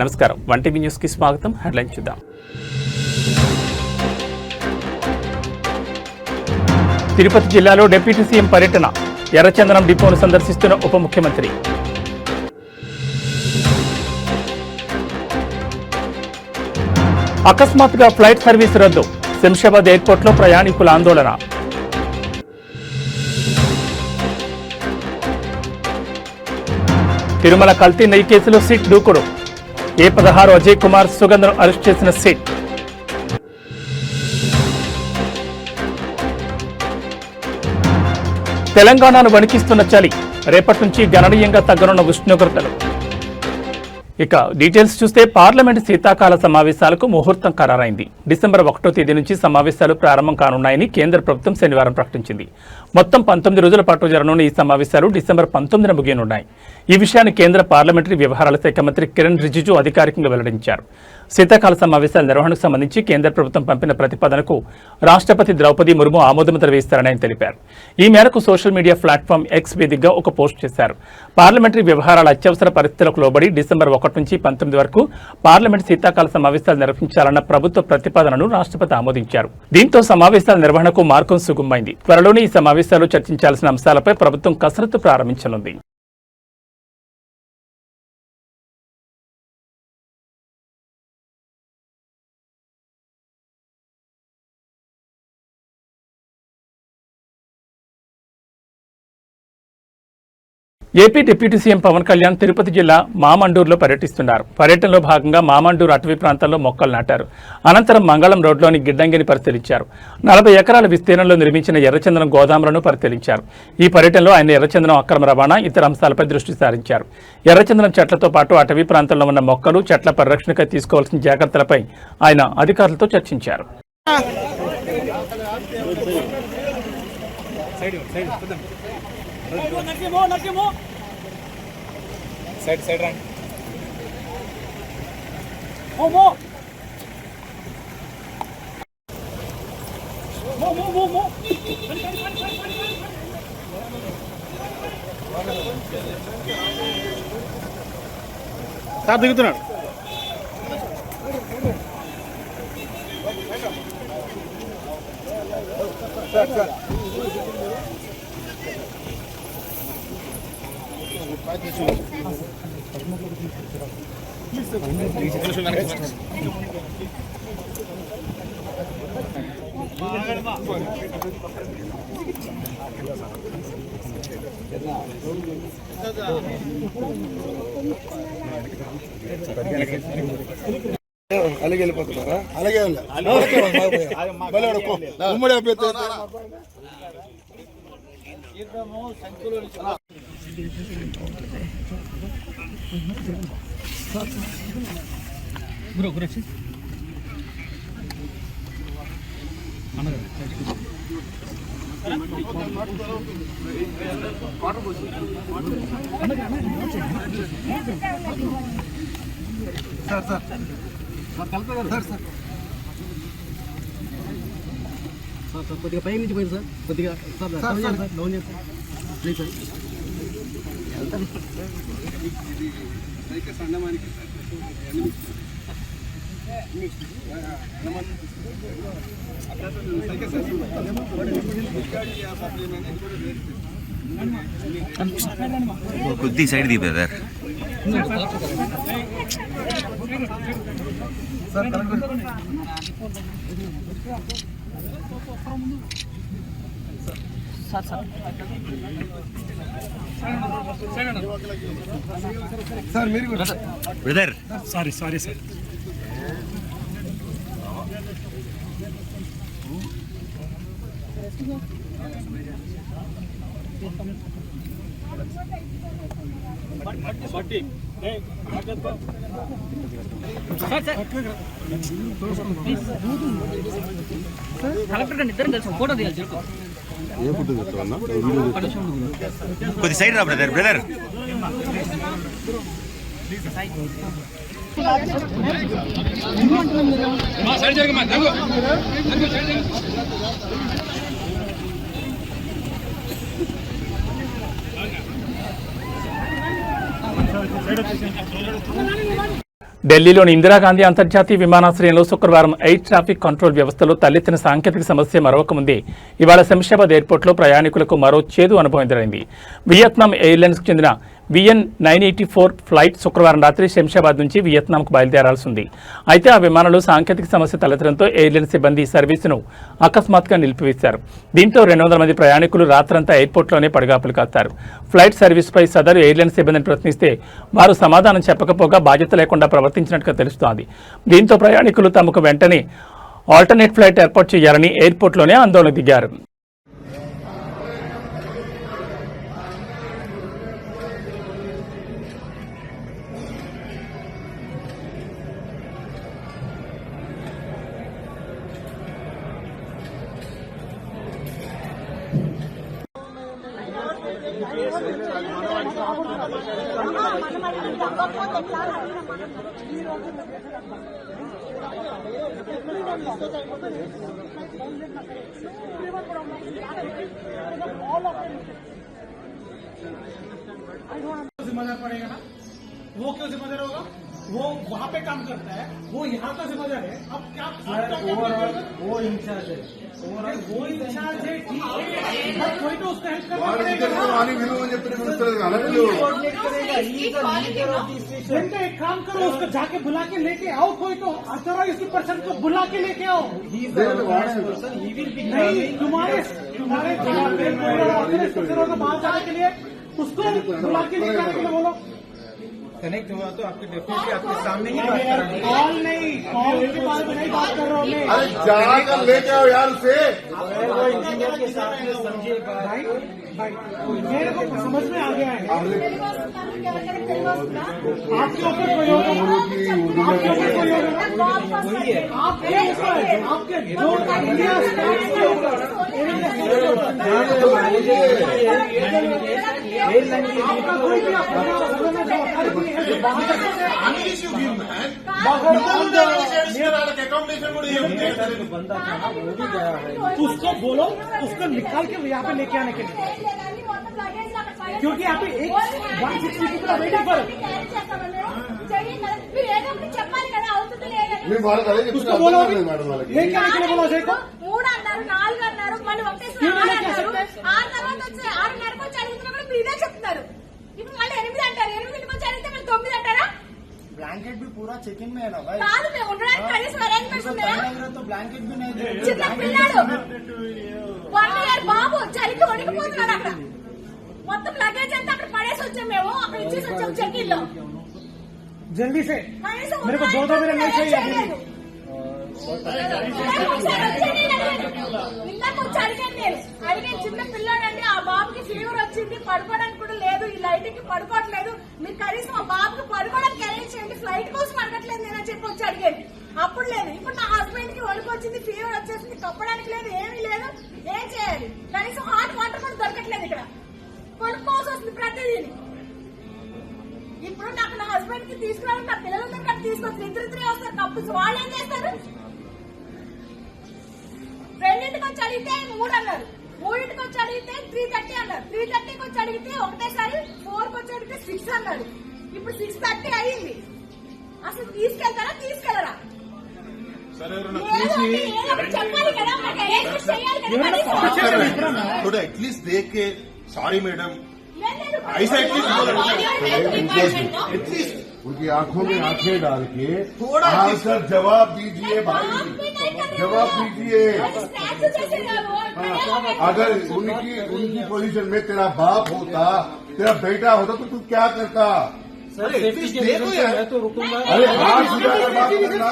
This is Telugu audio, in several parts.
నమస్కారం, వన్ టీవీ న్యూస్ కి స్వాగతం. హెడ్లైన్ చూద్దాం. తిరుపతి జిల్లాలో డిప్యూటీ సీఎం పర్యటన, ఎర్రచందనం డిపోను సందర్శిస్తున్న ఉప ముఖ్యమంత్రి. అకస్మాత్తుగా ఫ్లైట్ సర్వీస్ రద్దు, శంషాబాద్ ఎయిర్పోర్ట్లో ప్రయాణికుల ఆందోళన. తిరుమల కల్తీ నెయ్యి కేసులో సిట్ దూకుడు, A16 అజయ్ కుమార్ సుగంధను అరెస్ట్ చేసిన సిట్. తెలంగాణను వణికిస్తున్న చలి, రేపటి నుంచి గణనీయంగా తగ్గనున్న ఉష్ణోగ్రతలు. ఇక డీటెయిల్స్ చూస్తే పార్లమెంటు శీతాకాల సమావేశాలకు ముహూర్తం ఖరారైంది. డిసెంబర్ 1వ తేదీ నుంచి సమావేశాలు ప్రారంభం కానున్నాయని కేంద్ర ప్రభుత్వం శనివారం ప్రకటించింది. మొత్తం 19 రోజుల పాటు జరగనున్న ఈ సమావేశాలు డిసెంబర్ 19న ముగియనున్నాయి. ఈ విషయాన్ని కేంద్ర పార్లమెంటరీ వ్యవహారాల శాఖ మంత్రి కిరణ్ రిజిజు అధికారికంగా వెల్లడించారు. శీతాకాల సమావేశాల నిర్వహణకు సంబంధించి కేంద్ర ప్రభుత్వం పంపిన ప్రతిపాదనకు రాష్ట్రపతి ద్రౌపది ముర్ము ఆమోదముద్ర వేస్తారని ఆయన తెలిపారు. ఈ మేరకు సోషల్ మీడియా ప్లాట్ఫామ్ ఎక్స్ వేదికగా ఒక పోస్ట్ చేశారు. పార్లమెంటరీ వ్యవహారాల అత్యవసర పరిస్థితులకు లోబడి డిసెంబర్ 1 నుంచి 19 వరకు పార్లమెంట్ శీతాకాల సమావేశాలు నిర్వహించాలన్న ప్రభుత్వ ప్రతిపాదనను రాష్ట్రపతి ఆమోదించారు. దీంతో సమావేశాల నిర్వహణకు మార్గం సుగమమైంది. త్వరలోనే ఈ సమావేశాలు చర్చించాల్సిన అంశాలపై ప్రభుత్వం కసరత్తు ప్రారంభించనుంది. AP deputy CM Pawan Kalyan Tirupati జిల్లా మామండూరులో పర్యటిస్తున్నారు. పర్యటనలో భాగంగా మామండూరు అటవీ ప్రాంతాల్లో మొక్కలు నాటారు. అనంతరం మంగళం రోడ్లోని గిడ్డంగిని పరిశీలించారు. 40 ఎకరాల విస్తీర్ణంలో నిర్మించిన ఎర్రచందనం గోదాములను పరిశీలించారు. ఈ పర్యటనలో ఆయన ఎర్రచందనం అక్రమ రవాణా, ఇతర అంశాలపై దృష్టి సారించారు. ఎర్రచందనం చెట్లతో పాటు అటవీ ప్రాంతంలో ఉన్న మొక్కలు, చెట్ల పరిరక్షణకై తీసుకోవాల్సిన జాగ్రత్తలపై ఆయన అధికారులతో చర్చించారు. సైడ్ రండి. సార్ దిగుతున్నాడు. అలాగే వెళ్ళిపోతున్నారా? అలాగే ఉమ్మడి సార్ సార్ కలుపుతారు సార్ సార్ సార్ కొద్దిగా పై నుంచి పోయింది సార్, కొద్దిగా సార్ సార్ లోన్ చేస్తాను ప్లీజ్ సార్. కొద్ది సైడ్ ది బ్రదర్. సార్ మీరు కూడా బ్రదర్. Sorry sir. కలెక్టర్ ఇద్దరం కలిసి ఫోటో తీయాలి. కొద్ది సైడ్ రా బ్రదర్. బ్రదర్ ఢిల్లీలోని ఇందిరాగాంధీ అంతర్జాతీయ విమానాశ్రయంలో శుక్రవారం ఎయిర్ ట్రాఫిక్ కంట్రోల్ వ్యవస్థలో తలెత్తిన సాంకేతిక సమస్య మరొక ముందే ఇవాళ శంషాబాద్ ఎయిర్పోర్టులో ప్రయాణికులకు మరో చేదు అనుభవం ఎదురైంది. వియత్నాం ఎయిర్లైన్స్కు చెందిన VN 984 ఫ్లైట్ శుక్రవారం రాత్రి శంషాబాద్ నుంచి వియత్నాంకు బయలుదేరాల్సి ఉంది. అయితే ఆ విమానంలో సాంకేతిక సమస్య తలెత్తడంతో ఎయిర్లైన్ సిబ్బంది సర్వీసును అకస్మాత్తుగా నిలిపివేశారు. దీంతో 200 మంది ప్రయాణికులు రాత్రంతా ఎయిర్పోర్ట్లోనే పడిగాపులు కాస్తారు. ఫ్లైట్ సర్వీస్పై సదరు ఎయిర్లైన్ సిబ్బందిని ప్రశ్నిస్తే వారు సమాధానం చెప్పకపోగా బాధ్యత లేకుండా ప్రవర్తించినట్టుగా తెలుస్తోంది. దీంతో ప్రయాణికులు తమకు వెంటనే ఆల్టర్నేట్ ఫ్లైట్ ఏర్పాటు చేయాలని ఎయిర్పోర్ట్లోనే ఆందోళన దిగారు. जिम्मेदार पड़ेगा ना, वो क्यों जिम्मेदार होगा? वो वहाँ पे काम करता है, वो यहाँ का जिम्मेदार है। अब क्या वो इंचार्ज है, वो इंचार्ज है, ठीक है, कोई तो उसका हेल्प करना पड़ेगा ना। एक काम करो, उसको जाके बुला के लेके आओ, कोई तो अथॉराइज्ड पर्सन को बुला के लेके आओ। नहीं, तुम्हारे बाहर जाने के लिए उसको बुला के लेके आने के लिए बोलो। कनेक्ट हुआ तो आपके डेफिनेटली आपके सामने ही बात कर रहे हैं। कॉल नहीं, कॉल के बारे में नहीं बात कर रहा हूँ मैं। अरे जाकर लेके आओ यार उसे। वो इंजीनियर के सामने समझिएगा भाई मेरे को समझ में आ गया है। आपके ऊपर कोई होगा, आपके ऊपर कोई होगा, आपके ऊपर, आपके जो इंडिया स्टेट के ऊपर आपका कोई भी उसको बोलो, उसको निकाल के यहाँ पे लेके आने के लिए, क्योंकि यहाँ पे एक 160 people are waiting for it. उसको बोलो लेके आने के लिए बोलो अजय को। ब्लैंकेट भी पूरा चेकिंग में है ना भाई। तो ब्लैंकेट भी नहीं బాబు చలికి వణికిపోతున్నాడు. అక్కడ మొత్తం లగేజ్ అంతా అక్కడ పడేసి వచ్చాం, మేము అక్కడ ఇచ్చేసి వచ్చాం చెకింగ్ లో. जल्दी से मेरे को 2 मिनट नहीं चाहिए अभी। ఇందాక వచ్చి అడిగే చిన్న పిల్లాడండి, ఆ బాబుకి ఫీవర్ వచ్చింది, పడుకోవడానికి కూడా లేదు, ఈ లైటింగ్ కి పడుకోవట్లేదు, మీరు కనీసం ఆ బాబుకి పడుకోవడానికి అరేంజ్ చేయండి, ఫ్లైట్ కోసం అడగట్లేదు నేను చెప్పి వచ్చి అడిగేది. అప్పుడు లేదు. ఇప్పుడు నా హస్బెండ్ కి వణుకు వచ్చింది, ఫీవర్ వచ్చేసింది, కప్పడానికి లేదు, ఏమీ లేదు, ఏం చేయాలి? కనీసం హాట్ వాటర్ కూడా దొరకట్లేదు, ఇక్కడ కొనుక్కోవాల్సి వస్తుంది ప్రతిదీని. ఇప్పుడు నాకు నా హస్బెండ్ కి తీసుకురావాలి, నా పిల్లలందరూ కానీ తీసుకొచ్చి ఇద్దరిద్దరే వస్తారు కప్పుల్స్, వాళ్ళు ఏం చేస్తారు? 2ంటికి వచ్చి అడిగితే 3 అన్నారు, 3ంటికి వచ్చి అడిగితే 3:30 అన్నారు, 3:30కి వచ్చి అడిగితే ఒకటేసారి 4కి వచ్చి అడిగితే 6 అన్నారు. ఇప్పుడు 6:30 అయ్యింది. అసలు తీసుకెళ్తారా తీసుకెళ్లరా? చెప్పాలి కదా, మాకు అరేంజ్మెంట్ చేయాలి కదా. थोड़ा एटलीस्ट देख के सॉरी मैडम ऐसा एटलीस्ट उनकी आंखों में आंखें डाल के थोड़ा सर जवाब दीजिए भाई, जवाब दीजिए। अगर उनकी पोजीशन में तेरा बाप होता, तेरा बेटा होता तो तू क्या करता? देखो यार, तो रुकूंगा। अरे हाथ बुझा के बात करना,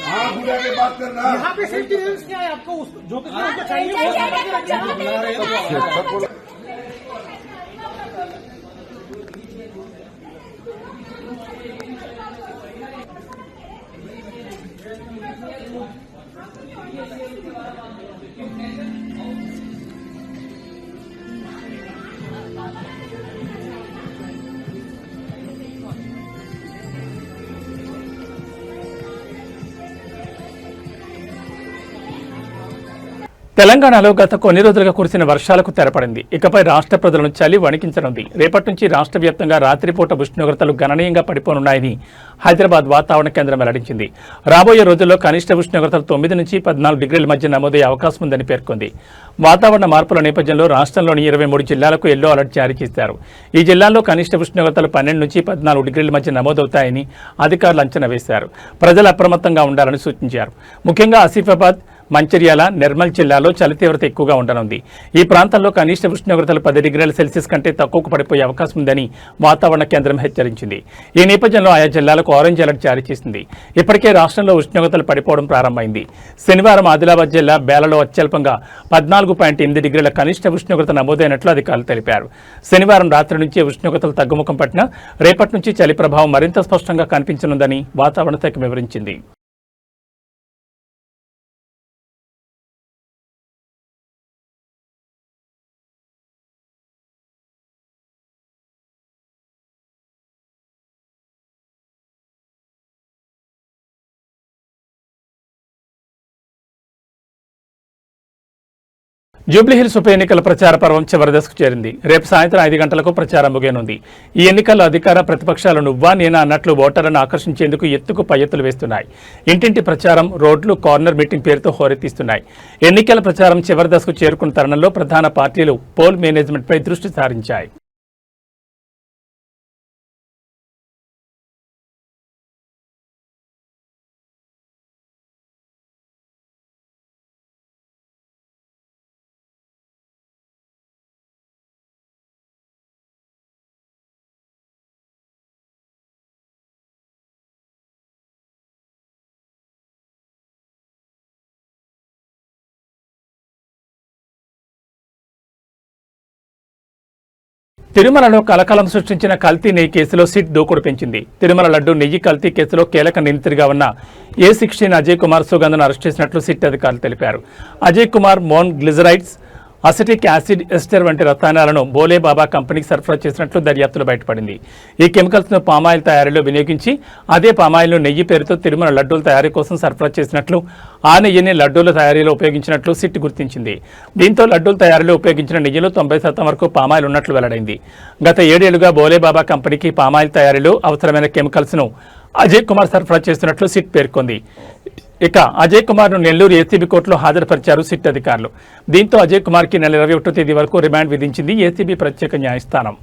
हाथ बुझा के बात करना। यहाँ पे सेफ्टी रीजंस क्या है आपको? जो कुछ चाहिए वो తెలంగాణలో గత కొన్ని రోజులుగా కురిసిన వర్షాలకు తెరపడింది. ఇకపై రాష్ట్ర ప్రజలను చలి వణికించనుంది. రేపటి నుంచి రాష్ట్ర వ్యాప్తంగా రాత్రిపూట ఉష్ణోగ్రతలు గణనీయంగా పడిపోనున్నాయని హైదరాబాద్ వాతావరణ కేంద్రం వెల్లడించింది. రాబోయే రోజుల్లో కనిష్ట ఉష్ణోగ్రతలు 9 నుంచి 14 డిగ్రీల మధ్య నమోదయ్యే అవకాశం ఉందని పేర్కొంది. వాతావరణ మార్పుల నేపథ్యంలో రాష్ట్రంలోని 23 జిల్లాలకు ఎల్లో అలర్ట్ జారీ చేశారు. ఈ జిల్లాల్లో కనిష్ట ఉష్ణోగ్రతలు 12 నుంచి 14 డిగ్రీల మధ్య నమోదవుతాయని అధికారులు అంచనా వేశారు. ప్రజలు అప్రమత్తంగా ఉండాలని సూచించారు. ముఖ్యంగా ఆసిఫాబాద్, మంచిర్యాల, నిర్మల్ జిల్లాలో చలి తీవ్రత ఎక్కువగా ఉండనుంది. ఈ ప్రాంతాల్లో కనిష్ట ఉష్ణోగ్రతలు 10 డిగ్రీల సెల్సియస్ కంటే తక్కువకు పడిపోయే అవకాశం ఉందని వాతావరణ కేంద్రం హెచ్చరించింది. ఈ నేపథ్యంలో ఆయా జిల్లాలకు ఆరెంజ్ అలర్ట్ జారీ చేసింది. ఇప్పటికే రాష్ట్రంలో ఉష్ణోగ్రతలు పడిపోవడం ప్రారంభమైంది. శనివారం ఆదిలాబాద్ జిల్లా బేలలో అత్యల్పంగా 14.8 డిగ్రీల కనిష్ట ఉష్ణోగ్రత నమోదైనట్లు అధికారులు తెలిపారు. శనివారం రాత్రి నుంచే ఉష్ణోగ్రతలు తగ్గుముఖం పట్టినా రేపటి నుంచి చలి ప్రభావం మరింత స్పష్టంగా కనిపించనుందని వాతావరణ శాఖ వివరించింది. జూబ్లీహిల్స్ ఉప ఎన్నికల ప్రచార పర్వం చివరి దశకు చేరింది. రేపు సాయంత్రం 5 గంటలకు ప్రచారం ముగియనుంది. ఈ ఎన్నికల్లో అధికార ప్రతిపక్షాలు నువ్వా నేనా అన్నట్లు ఓటర్లను ఆకర్షించేందుకు ఎత్తుకు పై ఎత్తులు వేస్తున్నాయి. ఇంటింటి ప్రచారం, రోడ్లు, కార్నర్ మీటింగ్ పేరుతో హోరెత్తిస్తున్నాయి. ఎన్నికల ప్రచారం చివరి దశకు చేరుకున్న తరుణంలో ప్రధాన పార్టీలు పోల్ మేనేజ్మెంట్పై దృష్టి సారించాయి. తిరుమలలో కలకలం సృష్టించిన కల్తీ నెయ్యి కేసులో సిట్ దూకుడు పెంచింది. తిరుమల లడ్డు నెయ్యి కల్తీ కేసులో కీలక నిందితుడిగా ఉన్న A16 అజయ్ కుమార్ సుగంధను అరెస్ట్ చేసినట్లు సిట్ అధికారులు తెలిపారు. Ajay Kumar mono glycerides, acetic acid ester వంటి రసాయనాలను బోలే బాబా కంపెనీకి సరఫరా చేసినట్లు దర్యాప్తులో బయటపడింది. ఈ కెమికల్స్ను పామాయిల్ తయారీలో వినియోగించి అదే పామాయిల్ను నెయ్యి పేరుతో తిరుమల లడ్డూల తయారీ కోసం సరఫరా చేసినట్లు, ఆ నెయ్యిని లడ్డూల తయారీలో ఉపయోగించినట్లు సిట్ గుర్తించింది. దీంతో లడ్డూల తయారీలో ఉపయోగించిన నెయ్యిలో 90% వరకు పామాయిల్ ఉన్నట్లు వెల్లడైంది. గత 7 ఏళ్లుగా బోలే బాబా కంపెనీకి పామాయిల్ తయారీలో అవసరమైన కెమికల్స్ను అజయ్ కుమార్ సరఫరా చేస్తున్నట్లు సిట్ పేర్కొంది. ఇక అజయ్ కుమార్ను నెల్లూరు ఏసీబీ కోర్టులో హాజరుపరిచారు సిట్ అధికారులు. దీంతో అజయ్ కుమార్కి నెల 21వ తేదీ వరకు రిమాండ్ విధించింది ఏసీబీ ప్రత్యేక న్యాయస్థానం.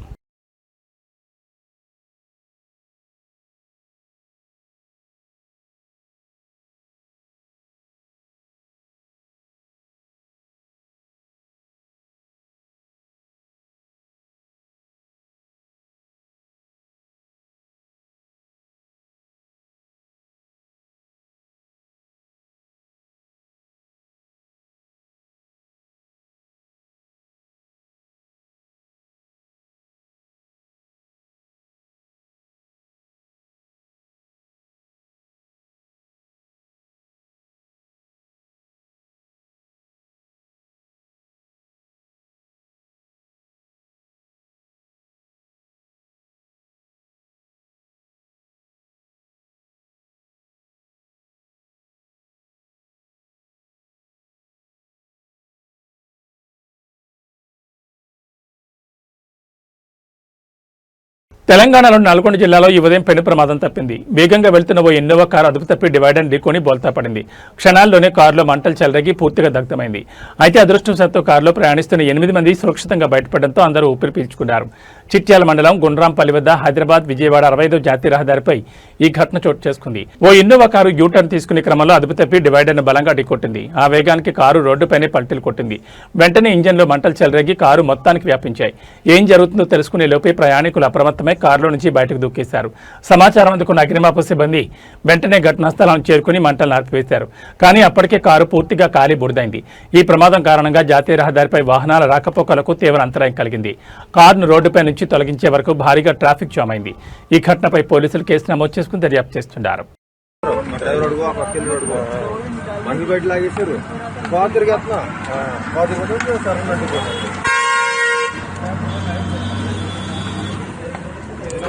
తెలంగాణలో నల్గొండ జిల్లాలో ఈ ఉదయం పెను ప్రమాదం తప్పింది. వేగంగా వెళ్తున్న ఓ ఇన్నోవా కారు అదుపు తప్పి డివైడర్ ఢీకొని బోల్తా పడింది. క్షణాల్లోనే కారులో మంటలు చెలరేగి పూర్తిగా దగ్ధమైంది. అయితే అదృష్టవశాత్తు కారులో ప్రయాణిస్తున్న 8 మంది సురక్షితంగా బయటపడడంతో అందరూ ఊపిరి పీల్చుకున్నారు. చిట్యాల మండలం గుండ్రాంపల్లి వద్ద హైదరాబాద్ విజయవాడ 65వ జాతీయ రహదారిపై ఈ ఘటన చోటు చేసుకుంది. ఓ ఇన్నోవా కారు యూటర్న్ తీసుకునే క్రమంలో అదుపు తప్పి డివైడర్ను బలంగా ఢీకొట్టింది. ఆ వేగానికి కారు రోడ్డుపైనే పల్టీలు కొట్టింది. వెంటనే ఇంజన్లో మంటలు చెలరేగి కారు మొత్తానికి వ్యాపించాయి. ఏం జరుగుతుందో తెలుసుకునే లోపే ప్రయాణికులు అప్రమత్తమై కారులో నుంచి బయటకు దూకేశారు. సమాచారం అందుకున్న అగ్నిమాపక సిబ్బంది వెంటనే ఘటనా స్థలానికి చేరుకుని మంటలు ఆర్పివేశారు. కానీ అప్పటికే కారు పూర్తిగా కాలి బుడిదైంది. ఈ ప్రమాదం కారణంగా జాతీయ రహదారిపై వాహనాల రాకపోకలకు తీవ్ర అంతరాయం కలిగింది. కారును రోడ్డుపై నుంచి తొలగించే వరకు భారీగా ట్రాఫిక్ జామ్ అయింది. ఈ ఘటనపై పోలీసులు కేసు నమోదు చేసుకుని దర్యాప్తు చేస్తున్నారు.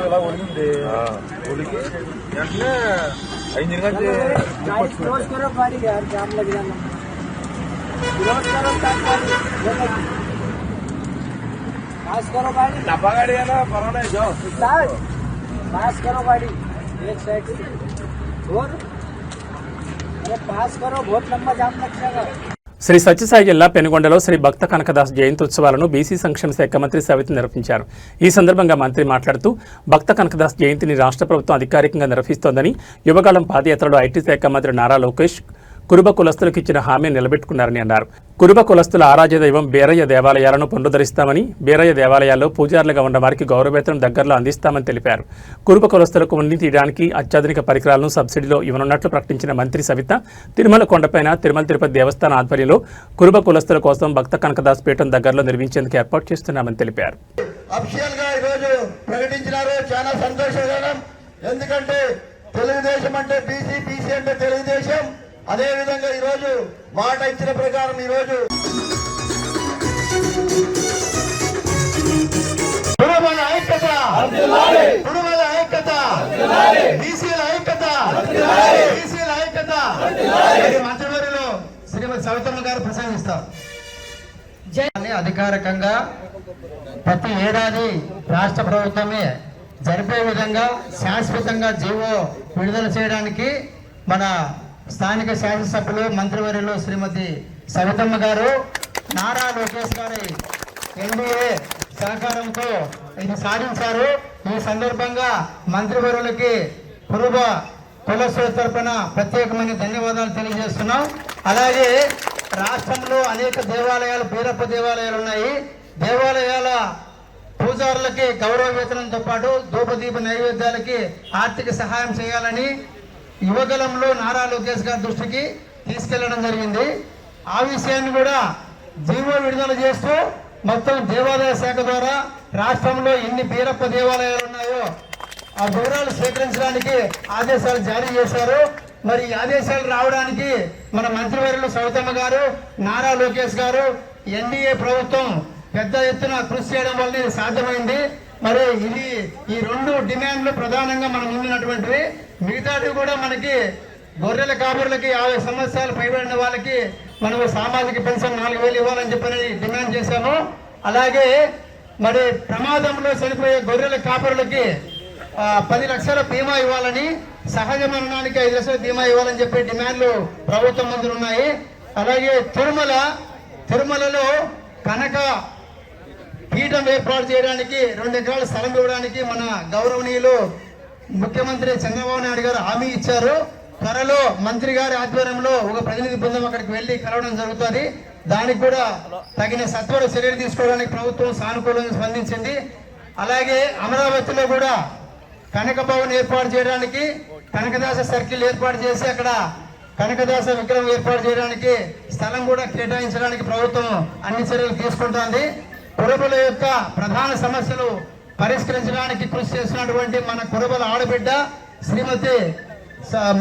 ఇలా ఒడిగింది ఒడికి వెంటనే 5 గంటలు विरोध करो पास करो गाड़ी डब्बा गाड़ी है ना परवाना जाओ पास करो गाड़ी एक साइड से और अरे पास करो बहुत लंबा जाम लगेगा। శ్రీ సత్యసాయి జిల్లా పెనుగొండలో శ్రీ భక్త కనకదాస్ జయంతి ఉత్సవాలను బీసీ సంక్షేమ శాఖ మంత్రి సవిత నిర్వహించారు. ఈ సందర్భంగా మంత్రి మాట్లాడుతూ భక్త కనకదాస్ జయంతిని రాష్ట్ర ప్రభుత్వం అధికారికంగా నిర్వహిస్తోందని, యువగాళం పాదయాత్రలో ఐటీ శాఖ మంత్రి నారా లోకేష్ కురుబ కులస్తులకు ఇచ్చిన హామీ నిలబెట్టుకున్నారని అన్నారు. కురుబ కులస్తుల ఆరాధ్య దైవం బీరయ్య దేవాలయాలను పునరుద్ధరిస్తామని, బీరయ్య దేవాలయాల్లో పూజారులుగా ఉన్న వారికి గౌరవవేతనం దగ్గరలో అందిస్తామని తెలిపారు. కురుబ కులస్తులకు ఉన్ని తీయడానికి అత్యాధునిక పరికరాలను సబ్సిడీలో ఇవ్వనున్నట్లు ప్రకటించిన మంత్రి సవిత, తిరుమల కొండపైన తిరుమల తిరుపతి దేవస్థానం ఆధ్వర్యంలో కురుబ కులస్తుల కోసం భక్త కనకదాస్ పీఠం దగ్గరలో నిర్మించేందుకు ఏర్పాటు చేస్తున్నామని తెలిపారు. ఎందుకంటే తెలుగుదేశం అంటే బీసీ అంటే తెలుగుదేశం. అదే విధంగా ఈ రోజు మాట ఇచ్చిన ప్రకారం ఈ రోజు కురుబల ఐక్యత, కురుబల ఐక్యత, బీసీల ఐక్యత, బీసీల ఐక్యత మంత్రివర్యులు శ్రీమతి సవితమ్మ గారు ప్రసంగిస్తారు. అధికారికంగా ప్రతి ఏడాది రాష్ట్ర ప్రభుత్వమే జరిపే విధంగా శాశ్వతంగా జీవో విడుదల చేయడానికి మన స్థానిక శాసనసభ్యులు మంత్రివర్యులు శ్రీమతి సవితమ్మ గారు, నారా లోకేష్ గారి ఎన్డీఏ సహకారంతో ఇది సాధించారు. ఈ సందర్భంగా మంత్రివర్యులకి కురుబ కులస్తుల తరపున ప్రత్యేకమైన ధన్యవాదాలు తెలియజేస్తున్నాం. అలాగే రాష్ట్రంలో అనేక దేవాలయాలు, బీరప్ప దేవాలయాలు ఉన్నాయి. దేవాలయాల పూజారులకి గౌరవ వేతనంతో పాటు ధూపదీప నైవేద్యాలకి ఆర్థిక సహాయం చేయాలని యువగలంలో నారా లోకేష్ గారి దృష్టికి తీసుకెళ్లడం జరిగింది. ఆ విషయాన్ని కూడా జీవో విడుదల చేస్తూ మొత్తం దేవాదాయ శాఖ ద్వారా రాష్ట్రంలో ఎన్ని బీరప్ప దేవాలయాలు ఉన్నాయో ఆ వివరాలు సేకరించడానికి ఆదేశాలు జారీ చేశారు. మరి ఈ ఆదేశాలు రావడానికి మన మంత్రివర్యులు సవితమ్మ గారు, నారా లోకేష్ గారు, ఎన్డీఏ ప్రభుత్వం పెద్ద ఎత్తున కృషి చేయడం వల్ల ఇది సాధ్యమైంది. మరి ఇది ఈ రెండు డిమాండ్లు ప్రధానంగా మనం ముందున్నటువంటివి. మిగతాటివి కూడా మనకి గొర్రెల కాపురులకి 50 సంవత్సరాలు పైబడిన వాళ్ళకి మనం సామాజిక పెన్షన్ 4000 ఇవ్వాలని చెప్పని డిమాండ్ చేశాము. అలాగే మరి ప్రమాదంలో చనిపోయే గొర్రెల కాపురులకి 10 లక్షల బీమా ఇవ్వాలని, సహజ మరణానికి 5 లక్షల బీమా ఇవ్వాలని చెప్పి డిమాండ్లు ప్రభుత్వం ముందు ఉన్నాయి. అలాగే తిరుమలలో కనక పీఠం ఏర్పాటు చేయడానికి 2 ఎకరాల స్థలం ఇవ్వడానికి మన గౌరవనీయులు ముఖ్యమంత్రి చంద్రబాబు నాయుడు గారు హామీ ఇచ్చారు. త్వరలో మంత్రి గారి ఆధ్వర్యంలో ఒక ప్రతినిధి బృందం అక్కడికి వెళ్లి కలవడం జరుగుతుంది. దానికి కూడా తగిన సత్వర చర్యలు తీసుకోవడానికి ప్రభుత్వం సానుకూలంగా స్పందించింది. అలాగే అమరావతిలో కూడా కనక భవన్ ఏర్పాటు చేయడానికి, కనకదాస సర్కిల్ ఏర్పాటు చేసి అక్కడ కనకదాస విగ్రహం ఏర్పాటు చేయడానికి స్థలం కూడా కేటాయించడానికి ప్రభుత్వం అన్ని చర్యలు తీసుకుంటోంది. కురుబల యొక్క ప్రధాన సమస్యలు పరిష్కరించడానికి కృషి చేస్తున్నటువంటి మన కురుబల ఆడబిడ్డ శ్రీమతి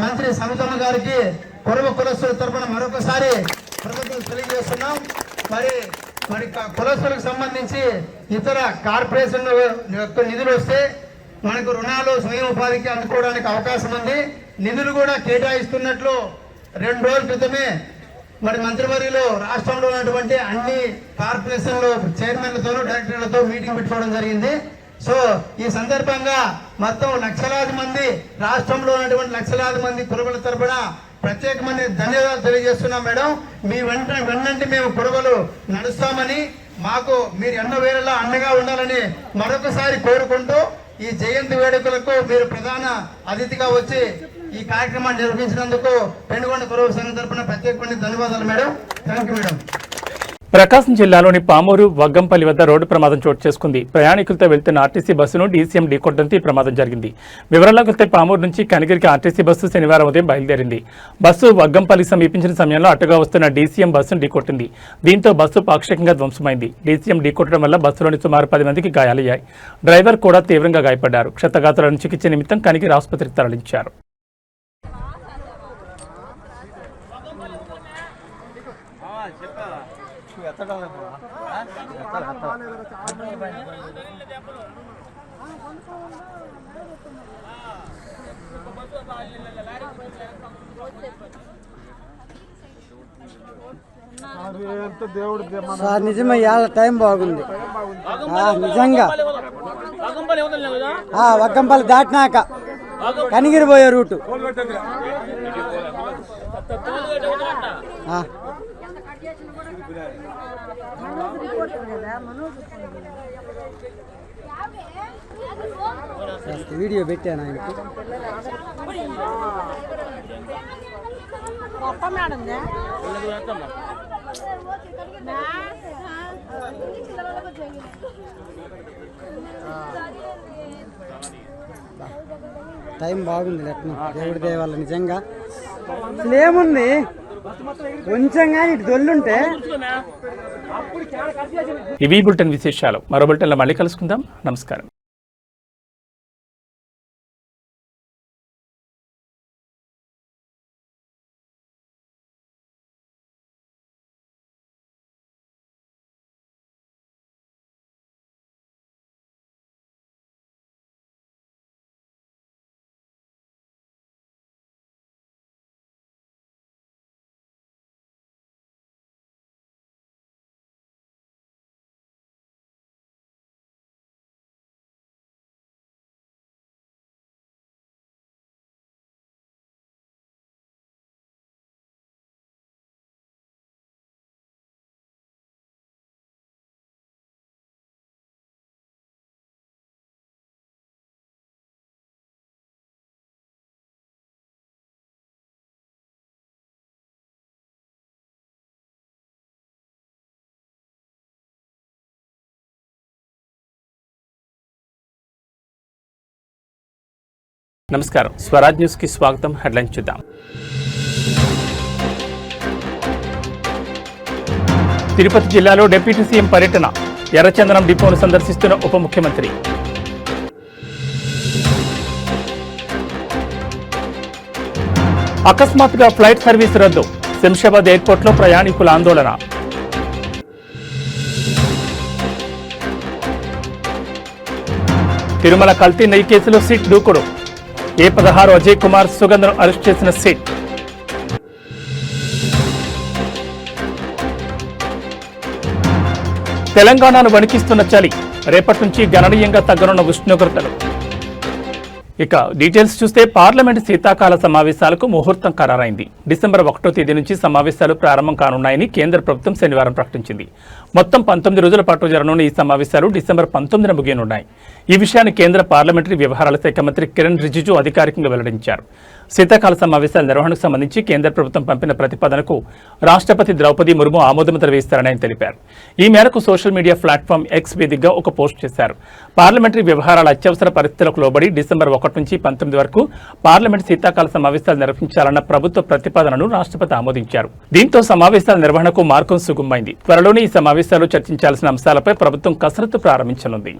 మంత్రి సవితమ్మ గారికి కురుబ కులస్తుల తరపున మరొకసారి కృతజ్ఞతలు తెలియజేస్తున్నాం. మరి కులస్తులకు సంబంధించి ఇతర కార్పొరేషన్ యొక్క నిధులు వస్తే మనకు రుణాలు స్వయం ఉపాధికి అందుకోవడానికి అవకాశం ఉంది. నిధులు కూడా కేటాయిస్తున్నట్లు 2 రోజుల క్రితమే మరి మంత్రివర్యులు రాష్ట్రంలో ఉన్నటువంటి అన్ని కార్పొరేషన్లు చైర్మన్లతోనూ డైరెక్టర్లతో మీటింగ్ పెట్టుకోవడం జరిగింది. సో ఈ సందర్భంగా మొత్తం లక్షలాది మంది, రాష్ట్రంలో ఉన్నటువంటి లక్షలాది మంది కురుబల తరపున ప్రత్యేకమైన ధన్యవాదాలు తెలియజేస్తున్నాం. మేడం, మీ వెన్నంటి మేము కురుబలు నడుస్తామని, మాకు మీరు ఎన్నో వేళలా అండగా ఉండాలని మరొకసారి కోరుకుంటూ ఈ జయంతి వేడుకలకు మీరు ప్రధాన అతిథిగా వచ్చి ఈ కార్యక్రమాన్ని నిర్వహించినందుకు పెనుగొండ కురుబ సంఘం తరపున ప్రత్యేకమైన ధన్యవాదాలు madam. Thank you madam. Prakasam జిల్లాలోని పామూరు వగ్గంపల్లి వద్ద రోడ్డు ప్రమాదం చోటు చేసుకుంది. ప్రయాణికులతో వెళ్తున్న ఆర్టీసీ బస్సును డీసీఎం ఢీకొట్టడంతో ఈ ప్రమాదం జరిగింది. వివరాల్లోకి వెళ్తే పామూరు నుంచి కనిగిరికి ఆర్టీసీ బస్సు శనివారం ఉదయం బయలుదేరింది. బస్సు వగ్గంపల్లి సమీపించిన సమయంలో అటుగా వస్తున్న డీసీఎం బస్సును ఢీకొట్టింది. దీంతో బస్సు పాక్షికంగా ధ్వంసమైంది. డీసీఎం ఢీకొట్టడం వల్ల బస్సులోని సుమారు 10 మందికి గాయాలయ్యాయి. డ్రైవర్ కూడా తీవ్రంగా గాయపడ్డారు. క్షతగాత్రులను చికిత్స నిమిత్తం కనిగిరి ఆసుపత్రికి తరలించారు. సార్ నిజమే ఇవాళ టైం బాగుంది నిజంగా వగ్గంపల్లి దాటినాక కనిగిరి పోయే రూటు వీడియో పెట్టాను ఆయనకి టైం బాగుంది లెట్న దేవుడి దయ వల్ల నిజంగా అసలు ఏముంది కొంచెంగా ఇటు దొల్లుంటే ఇవి బులెటిన్ విశేషాలు. మరో బులెటిన్లో మళ్ళీ కలుసుకుందాం. నమస్కారం. నమస్కారం. స్వరాజ్ న్యూస్ కి స్వాగతం. హెడ్లైన్స్ చూద్దాం. తిరుపతి జిల్లాలో డిప్యూటీ సీఎం పర్యటన. ఎర్రచందనం డిపోను సందర్శిస్తున్న ఉప ముఖ్యమంత్రి. అకస్మాత్తుగా ఫ్లైట్ సర్వీస్ రద్దు. శంషాబాద్ ఎయిర్పోర్ట్లో ప్రయాణికుల ఆందోళన. తిరుమల కల్తీ నెయ్యి కేసులో సిట్ దూకుడు. A16 అజయ్ కుమార్ సుగంధను అరెస్ట్ చేసిన సిట్. తెలంగాణను వణికిస్తున్న చలి. రేపటి నుంచి గణనీయంగా తగ్గనున్న ఉష్ణోగ్రతలు. ఇక డీటెయిల్స్ చూస్తే పార్లమెంటు శీతాకాల సమావేశాలకు ముహూర్తం ఖరారైంది. డిసెంబర్ 1వ తేదీ నుంచి సమావేశాలు ప్రారంభం కానున్నాయని కేంద్ర ప్రభుత్వం శనివారం ప్రకటించింది. మొత్తం 19 రోజుల పాటు జరగనున్న ఈ సమావేశాలు డిసెంబర్ 19న ముగియనున్నాయి. ఈ విషయాన్ని కేంద్ర పార్లమెంటరీ వ్యవహారాల శాఖ మంత్రి కిరణ్ రిజిజు అధికారికంగా వెల్లడించారు. శీతాకాల సమావేశాల నిర్వహణకు సంబంధించి కేంద్ర ప్రభుత్వం పంపిన ప్రతిపాదనకు రాష్ట్రపతి ద్రౌపది ముర్ము ఆమోదముద్ర వేస్తారని ఆయన తెలిపారు. ఈ మేరకు సోషల్ మీడియా ప్లాట్ఫామ్ ఎక్స్ వేదికగా ఒక పోస్ట్ చేశారు. పార్లమెంటరీ వ్యవహారాల అత్యవసర పరిస్థితులకు లోబడి డిసెంబర్ 1 నుంచి 19 వరకు పార్లమెంట్ శీతాకాల సమావేశాలు నిర్వహించాలన్న ప్రభుత్వ ప్రతిపాదనను రాష్ట్రపతి ఆమోదించారు. దీంతో సమావేశాల నిర్వహణకు మార్గం సుగమమైంది. త్వరలోనే ఈ సమావేశాలు చర్చించాల్సిన అంశాలపై ప్రభుత్వం కసరత్తు ప్రారంభించనుంది.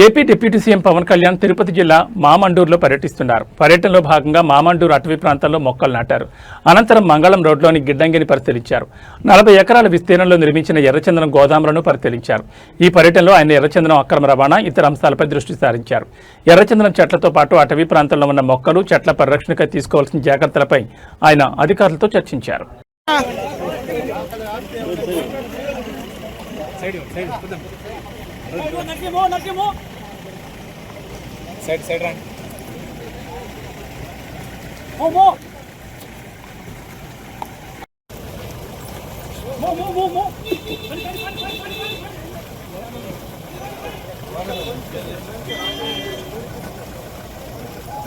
AP deputy CM Pawan Kalyan Tirupati జిల్లా మామండూరులో పర్యటిస్తున్నారు. పర్యటనలో భాగంగా మామండూరు అటవీ ప్రాంతంలో మొక్కలు నాటారు. అనంతరం మంగళం రోడ్లోని గిడ్డంగిని పరిశీలించారు. 40 ఎకరాల విస్తీర్ణంలో నిర్మించిన ఎర్రచందనం గోదాములను పరిశీలించారు. ఈ పర్యటనలో ఆయన ఎర్రచందనం అక్రమ రవాణా, ఇతర అంశాలపై దృష్టి సారించారు. ఎర్రచందనం చెట్లతో పాటు అటవీ ప్రాంతంలో ఉన్న మొక్కలు, చెట్ల పరిరక్షణకై తీసుకోవాల్సిన జాగ్రత్తలపై ఆయన అధికారులతో చర్చించారు. సైడ్ రండి.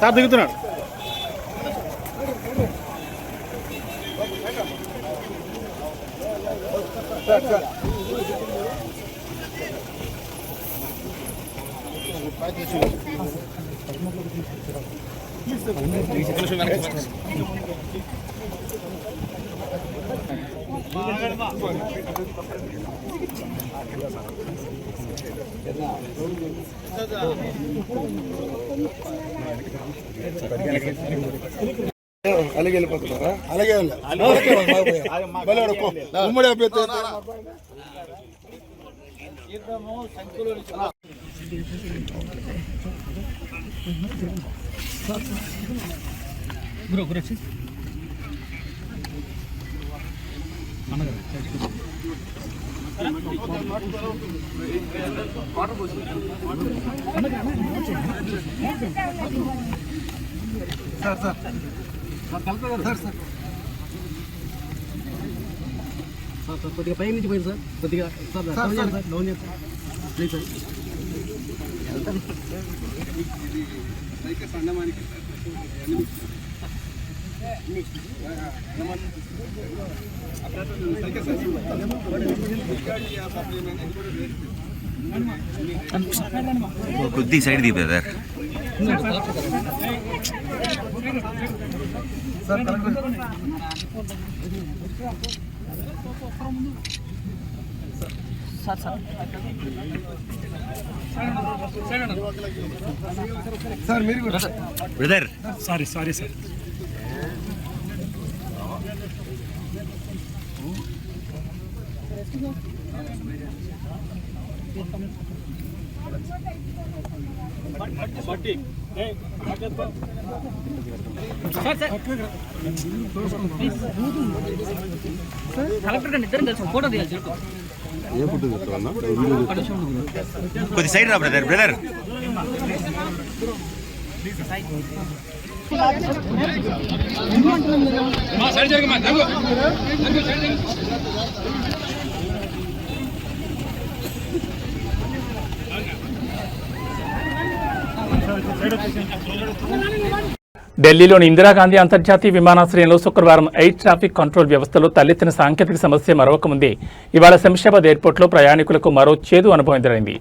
సార్ దిగుతున్నాడు. అలాగే వెళ్ళిపోతున్నారా? అలాగే ఉమ్మడి అభ్యర్థి కొద్దిగా పై నుంచి పోయింది సార్, కొద్దిగా సార్ డౌన్ చేయండి సార్, డౌన్ చేయండి సార్ ప్లీజ్ సార్. కొద్ది సైడ్ ది బ్రదర్. సార్ మీరు కూడా బ్రదర్ సారీ సార్. కలెక్టర్ గారిని ఇద్దరం కలిసి ఫోటో తీయాలి. కొద్ది సైడ్ రా బ్రదర్. బ్రదర్ ఢిల్లీలోని ఇందిరాగాంధీ అంతర్జాతీయ విమానాశ్రయంలో శుక్రవారం ఎయిర్ ట్రాఫిక్ కంట్రోల్ వ్యవస్థలో తలెత్తిన సాంకేతిక సమస్య మరొకముందే ఇవాళ శంషాబాద్ ఎయిర్పోర్ట్లో ప్రయాణికులకు మరో చేదు అనుభవం ఎదురైంది.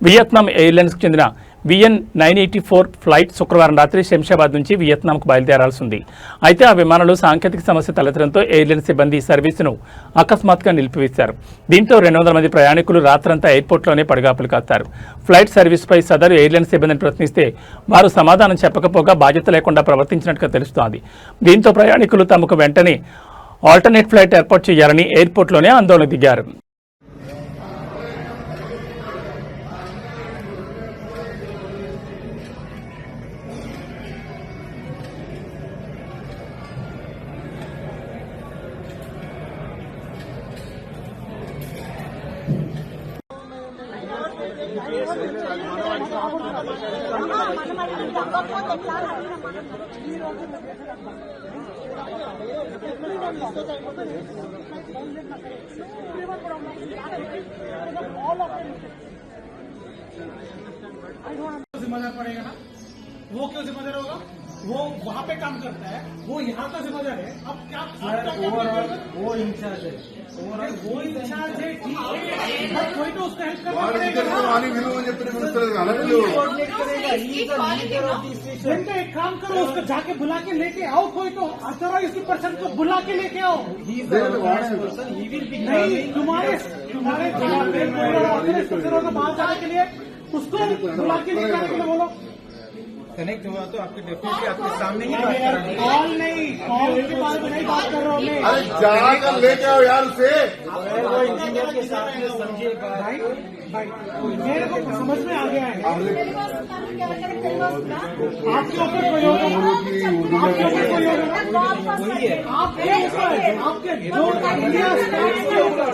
వియత్నాం ఎయిర్లైన్స్కు చెందిన VN984 ఫ్లైట్ శుక్రవారం రాత్రి శంషాబాద్ నుంచి వియత్నాంకు బయలుదేరాల్సి ఉంది. అయితే ఆ విమానంలో సాంకేతిక సమస్య తలెత్తడంతో ఎయిర్లైన్ సిబ్బంది సర్వీసును అకస్మాత్తుగా నిలిపివేశారు. దీంతో 200 మంది ప్రయాణికులు రాత్రంతా ఎయిర్పోర్ట్లోనే పడిగాపులు కాస్తారు. ఫ్లైట్ సర్వీస్పై సదరు ఎయిర్లైన్ సిబ్బందిని ప్రశ్నిస్తే వారు సమాధానం చెప్పకపోగా బాధ్యత లేకుండా ప్రవర్తించినట్టుగా తెలుస్తోంది. దీంతో ప్రయాణికులు తమకు వెంటనే ఆల్టర్నేట్ ఫ్లైట్ ఏర్పాటు చేయాలని ఎయిర్పోర్ట్లోనే ఆందోళన దిగారు. जिम्मेदार पड़ेगा ना, वो क्यों जिम्मेदार होगा? वो वहाँ पे काम करता है, वो यहाँ का जिम्मेदार है. अब क्या वो इंचार्ज है, वो इंचार्ज है ठीक है, कोई तो उसका हेल्प करना पड़ेगा ना. एक काम करो, उसको जाके बुला के लेके आओ. कोई तो अथॉराइज्ड पर्सन को बुला के लेके आओ. नहीं, तुम्हारे बाहर जाने के लिए उसको बुला के लेके आने के लिए बोलो. कनेक्ट हुआ तो आपके डिप्टी आपके सामने ही बात कर रहे हैं. कॉल नहीं, कॉल के बारे में नहीं बात कर रहा हूँ मैं. अरे जाकर लेके आओ यार उसे. वो इंजीनियर के साथ में समझिएगा भाई. मेरे को समझ में आ गया है. आपके ऊपर कोई होगा, आपके ऊपर कोई होगा, वही है आपके ऊपर, आपके जो इंडिया स्टेट के ऊपर.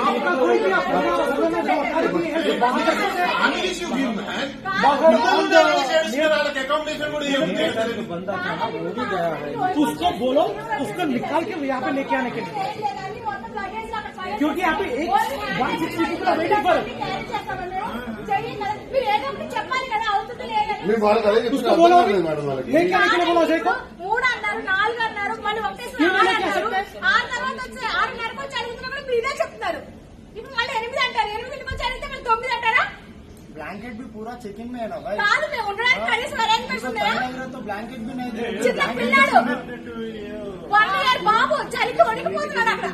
आपका कोई भी उसको बोलो, उसको निकाल के यहाँ पे लेके आने के लिए. क्योंकि यहाँ पे एक 160 people are waiting for it. उसको बोलो लेके आने के लिए बोलो. देखो 3 అన్నారు 4 అన్నారు మళ్ళీ ఒకటేసారి 6 తర్వాత వచ్చి 6:30కి వచ్చి అడుగుతున్నా కూడా మీరే చెప్తున్నారు. ఇప్పుడు మళ్ళీ 8 అంటారు, 8కి వచ్చి అడిగితే మళ్ళీ 9 అంటారా? ब्लैंकेट भी पूरा चेकिंग में है ना भाई. కాదు మేము ఉండడానికి కనీసం అరేంజ్మెంట్స్ ఉన్నాయా? तो ब्लैंकेट भी नहीं दे. చిన్న పిల్లాడు 1 year బాబు చలికి వణికిపోతున్నాడు. అక్కడ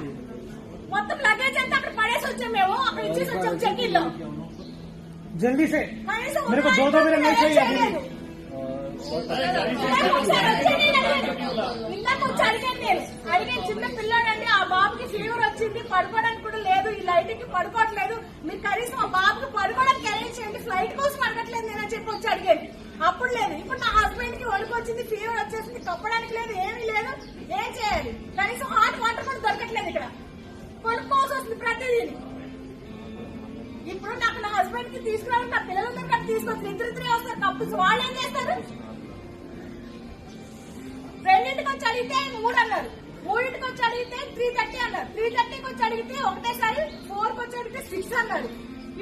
మొత్తం లగేజ్ అంతా అక్కడ పడేసి వచ్చాం, మేము అక్కడ ఇచ్చేసి వచ్చాం చెక్ ఇన్ లో. जल्दी से కనీసం मेरे को 2 मिनट नहीं चाहिए अभी చేయలేదు. ఒకసారి వచ్చేయండి నాకు. ఇందాక వచ్చి అడిగాను నేను. అడిగే చిన్న పిల్లాడండి ఆ బాబుకి ఫీవర్ వచ్చింది పడుకోవడానికి కూడా లేదు ఈ లైట్ కి పడుకోవట్లేదు మీరు కనీసం ఆ బాబుకి పడుకోవడానికి అరేంజ్ చేయండి ఫ్లైట్ కోసం అడగట్లేదు నేను చెప్పి వచ్చి అడిగాను అప్పుడు లేదు ఇప్పుడు నా హస్బెండ్ కి వణుకు వచ్చింది ఫీవర్ వచ్చేసింది కప్పడానికి లేదు ఏమీ లేదు ఏం చేయాలి కనీసం హాట్ వాటర్ కూడా దొరకట్లేదు ఇక్కడ కొనుక్కోవాల్సి వస్తుంది ప్రతిదీని ఇప్పుడు నాకు నా హస్బెండ్ కి తీసుకురావాలి నా పిల్లలందరూ ఇక్కడ తీసుకొచ్చి ఇద్దరిద్దరే వస్తారు కప్పులు వాళ్ళు ఏం చేస్తారు రెండింటికి వచ్చి అడిగితే 3 అన్నారు 3కి వచ్చి అడిగితే 3:30 అన్నారు 3:30కి వచ్చి అడిగితే ఒకటేసారి 4కి వచ్చి అడిగితే 6 అన్నారు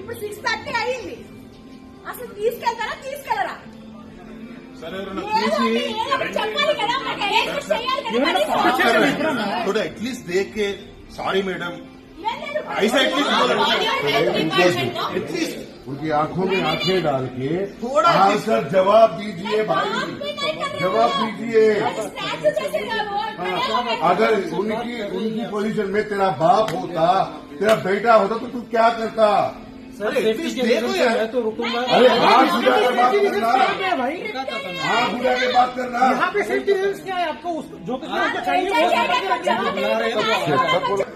ఇప్పుడు 6:30 అయింది అసలు తీసుకెళ్తారా తీసుకెళ్లరా చెప్పాలి కదా మాకు అరేంజ్మెంట్ చేయాలి కదా थोड़ा एटलीस्ट देख के सॉरी मैडम ऐसा एटलीस्ट उनकी आंखों में आंखें डाल के थोड़ा सर जवाब दीजिए भाई जवाब दीजिए अगर उनकी पोजीशन में तेरा बाप होता तेरा बेटा होता तो तू क्या करता सर देखो यार तो रुकूंगा अरे हाथ उठा के बात करना भाई हाथ उठा के बात करना यहाँ पे सेफ्टी रीजंस क्या है आपको जो कुछ आपको चाहिए वो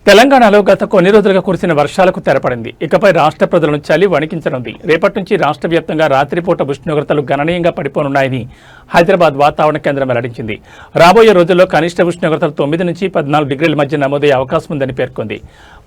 తెలంగాణలో గత కొన్ని రోజులుగా కురిసిన వర్షాలకు తెరపడింది. ఇకపై రాష్ట్ర ప్రజలను చలి వణికించనుంది. రేపటి నుంచి రాష్ట్ర వ్యాప్తంగా రాత్రిపూట ఉష్ణోగ్రతలు గణనీయంగా పడిపోనున్నాయని హైదరాబాద్ వాతావరణ కేంద్రం వెల్లడించింది. రాబోయే రోజుల్లో కనిష్ట ఉష్ణోగ్రతలు 9 నుంచి 14 డిగ్రీల మధ్య నమోదయ్యే అవకాశం ఉందని పేర్కొంది.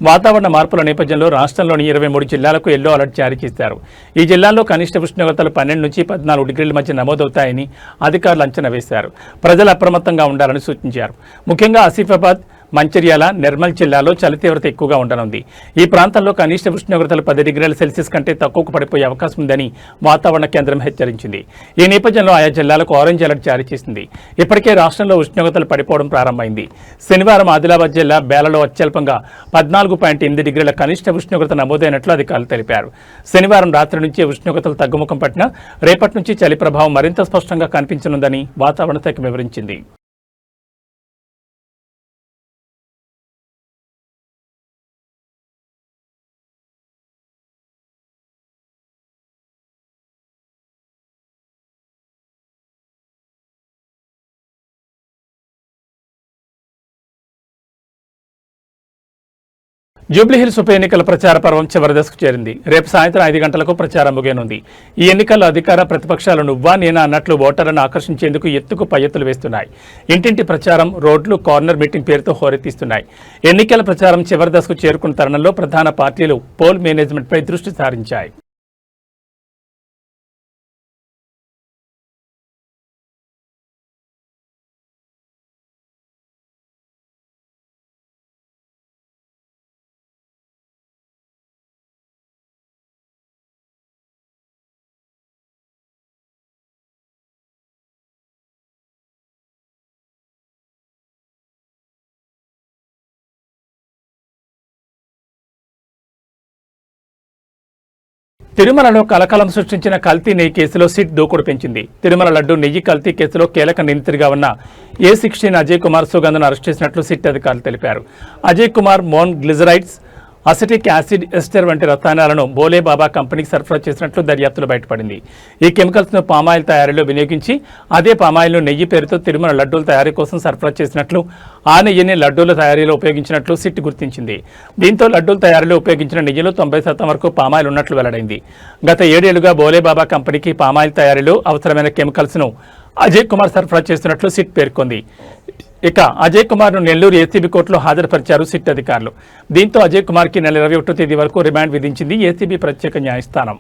వాతావరణ మార్పుల నేపథ్యంలో రాష్ట్రంలోని 23 జిల్లాలకు ఎల్లో అలర్ట్ జారీ చేశారు. ఈ జిల్లాల్లో కనిష్ట ఉష్ణోగ్రతలు 12 నుంచి 14 డిగ్రీల మధ్య నమోదవుతాయని అధికారులు అంచనా వేశారు. ప్రజలు అప్రమత్తంగా ఉండాలని సూచించారు. ముఖ్యంగా ఆసిఫాబాద్, మంచిర్యాల, నిర్మల్ జిల్లాలో చలి తీవ్రత ఎక్కువగా ఉండనుంది. ఈ ప్రాంతాల్లో కనిష్ట ఉష్ణోగ్రతలు 10 డిగ్రీల సెల్సియస్ కంటే తక్కువకు పడిపోయే అవకాశం ఉందని వాతావరణ కేంద్రం హెచ్చరించింది. ఈ నేపథ్యంలో ఆయా జిల్లాలకు ఆరెంజ్ అలర్ట్ జారీ చేసింది. ఇప్పటికే రాష్ట్రంలో ఉష్ణోగ్రతలు పడిపోవడం ప్రారంభమైంది. శనివారం ఆదిలాబాద్ జిల్లా బేలలో అత్యల్పంగా 14.8 డిగ్రీల కనిష్ట ఉష్ణోగ్రత నమోదైనట్లు అధికారులు తెలిపారు. శనివారం రాత్రి నుంచే ఉష్ణోగ్రతలు తగ్గుముఖం పట్టినా రేపటి నుంచి చలి ప్రభావం మరింత స్పష్టంగా కనిపించనుందని వాతావరణ శాఖ వివరించింది. జూబ్లీహిల్స్ ఉప ఎన్నికల ప్రచార పర్వం చివరి దశకు చేరింది. రేపు సాయంత్రం 5 గంటలకు ప్రచారం ముగియనుంది. ఈ ఎన్నికల్లో అధికార ప్రతిపక్షాలు నువ్వా నేనా అన్నట్లు ఓటర్లను ఆకర్షించేందుకు ఎత్తుకు పై ఎత్తులు వేస్తున్నాయి. ఇంటింటి ప్రచారం, రోడ్లు, కార్నర్ మీటింగ్ పేరుతో హోరెత్తిస్తున్నాయి. ఎన్నికల ప్రచారం చివరి దశకు చేరుకున్న తరుణంలో ప్రధాన పార్టీలు పోల్ మేనేజ్మెంట్పై దృష్టి సారించాయి. తిరుమలలో కలకలం సృష్టించిన కల్తీ నెయ్యి కేసులో సిట్ దూకుడు పెంచింది. తిరుమల లడ్డు నెయ్యి కల్తీ కేసులో కీలక నిందితుడిగా ఉన్న A16 అజయ్ కుమార్ సుగంధను అరెస్ట్ చేసినట్లు సిట్ అధికారులు తెలిపారు. Ajay Kumar mono glycerides, acetic acid ester వంటి రసాయనాలను బోలే బాబా కంపెనీకి సరఫరా చేసినట్లు దర్యాప్తులో బయటపడింది. ఈ కెమికల్స్ను పామాయిల్ తయారీలో వినియోగించి అదే పామాయిల్ను నెయ్యి పేరుతో తిరుమల లడ్డూల తయారీ కోసం సరఫరా చేసినట్లు, ఆ నెయ్యిని లడ్డూల తయారీలో ఉపయోగించినట్లు సిట్ గుర్తించింది. దీంతో లడ్డూల తయారీలో ఉపయోగించిన నెయ్యిలో 90% వరకు పామాయిల్ ఉన్నట్లు వెల్లడైంది. గత 7 ఏళ్లుగా బోలే బాబా కంపెనీకి పామాయిల్ తయారీలో అవసరమైన కెమికల్స్ను అజయ్ కుమార్ సరఫరా చేస్తున్నట్లు సిట్ పేర్కొంది. ఇక అజయ్ కుమార్ను నెల్లూరు ఏసీబీ కోర్టులో హాజరుపరిచారు సిట్ అధికారులు. దీంతో అజయ్ కుమార్కి నెల 21వ తేదీ వరకు రిమాండ్ విధించింది ఏసీబీ ప్రత్యేక న్యాయస్థానం.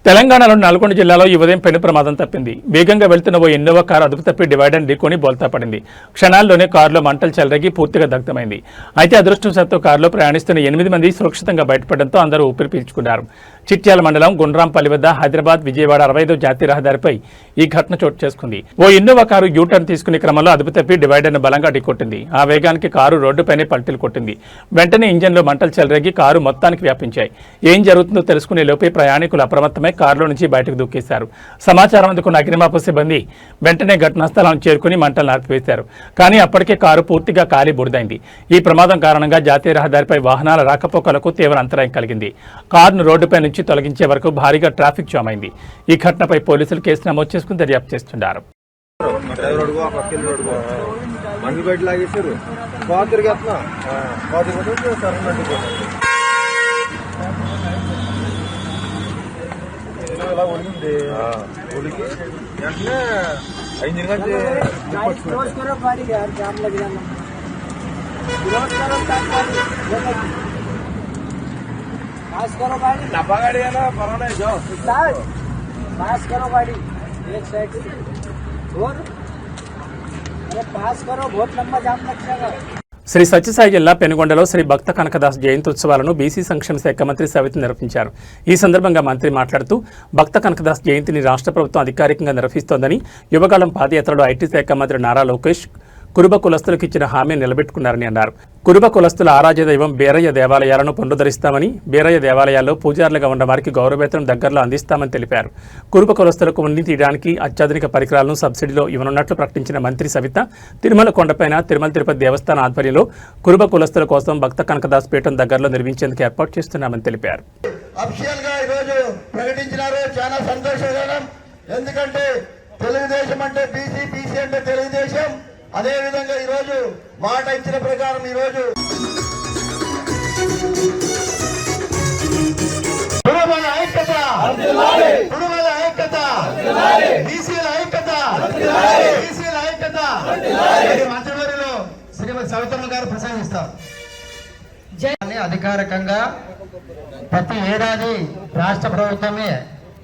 తెలంగాణలోని నల్గొండ జిల్లాలో ఈ ఉదయం పెను ప్రమాదం తప్పింది. వేగంగా వెళ్తున్న ఓ ఇన్నోవా కారు అదుపు తప్పి డివైడర్ ఢీకొని బోల్తా పడింది. క్షణాల్లోనే కారులో మంటలు చెలరేగి పూర్తిగా దగ్ధమైంది. అయితే అదృష్టవశాత్తు కారులో ప్రయాణిస్తున్న 8 మంది సురక్షితంగా బయటపడడంతో అందరూ ఊపిరి పీల్చుకున్నారు. చిట్యాల మండలం గుండ్రాంపల్లి వద్ద హైదరాబాద్ విజయవాడ 65వ జాతీయ రహదారిపై ఈ ఘటన చోటు చేసుకుంది. ఓ ఇన్నోవా కారు యూటర్న్ తీసుకునే క్రమంలో అదుపు తప్పి డివైడర్ను బలంగా ఢీకొట్టింది. ఆ వేగానికి కారు రోడ్డుపైనే పల్టీలు కొట్టింది. వెంటనే ఇంజన్లో మంటలు చెలరేగి కారు మొత్తానికి వ్యాపించాయి. ఏం జరుగుతుందో తెలుసుకునే లోపే ప్రయాణికులు అప్రమత్తమై కారులో నుంచి బయటకు దూకేశారు. సమాచారం అందుకున్న అగ్నిమాపక సిబ్బంది వెంటనే ఘటనా స్థలానికి చేరుకుని మంటలు ఆర్పివేశారు. కానీ అప్పటికే కారు పూర్తిగా కాలి బూడిదైంది. ఈ ప్రమాదం కారణంగా జాతీయ రహదారిపై వాహనాల రాకపోకలకు తీవ్ర అంతరాయం కలిగింది. కారును రోడ్డుపై నుంచి తొలగించే వరకు భారీగా ట్రాఫిక్ జామ్ అయింది. ఈ ఘటనపై పోలీసులు కేసు నమోదు చేసుకుని దర్యాప్తు చేస్తున్నారు. क्लोज करो गाड़ी यार, जाम लग जाना। क्लोज करो पास करो गाड़ी, डब्बा गाड़ी है ना, पराना है जो पास करो गाड़ी एक साइड से, और अरे पास करो, बहुत लंबा जाम लग जाएगा। శ్రీ సత్యసాయి జిల్లా పెనుగొండలో శ్రీ భక్త కనకదాస్ జయంతి ఉత్సవాలను బీసీ సంక్షేమ శాఖ మంత్రి సవిత నిర్వహించారు. ఈ సందర్భంగా మంత్రి మాట్లాడుతూ భక్త కనకదాస్ జయంతిని రాష్ట్ర ప్రభుత్వం అధికారికంగా నిర్వహిస్తోందని, యువగాళం పాదయాత్రలో ఐటీ శాఖ మంత్రి నారా లోకేష్ కురుబ కులస్తులకు ఇచ్చిన హామీ నిలబెట్టుకున్నారని అన్నారు. కురుబ కులస్తుల ఆరాధ్య దైవం బీరయ్య దేవాలయాలను పునరుద్ధరిస్తామని, బీరయ్య దేవాలయాల్లో పూజారులుగా ఉన్న వారికి గౌరవవేతనం దగ్గరలో అందిస్తామని తెలిపారు. కురుబ కులస్తులకు ఉండి తీయడానికి అత్యాధునిక పరికరాలను సబ్సిడీలో ఇవ్వనున్నట్లు ప్రకటించిన మంత్రి సవిత, తిరుమల కొండపైన తిరుమల తిరుపతి దేవస్థానం ఆధ్వర్యంలో కురుబ కులస్తుల కోసం భక్త కనకదాస్ పీఠం దగ్గరలో నిర్మించేందుకు ఏర్పాటు చేస్తున్నామని తెలిపారు. అదే విధంగా ఈరోజు మాట ఇచ్చిన ప్రకారం ఈరోజు కురుబల ఐక్యత, కురుబల ఐక్యత, బీసీల ఐక్యత, బీసీల ఐక్యత మంత్రివర్యులు శ్రీమతి సవితమ్మ గారు ప్రసంగిస్తారు. అధికారికంగా ప్రతి ఏడాది రాష్ట్ర ప్రభుత్వమే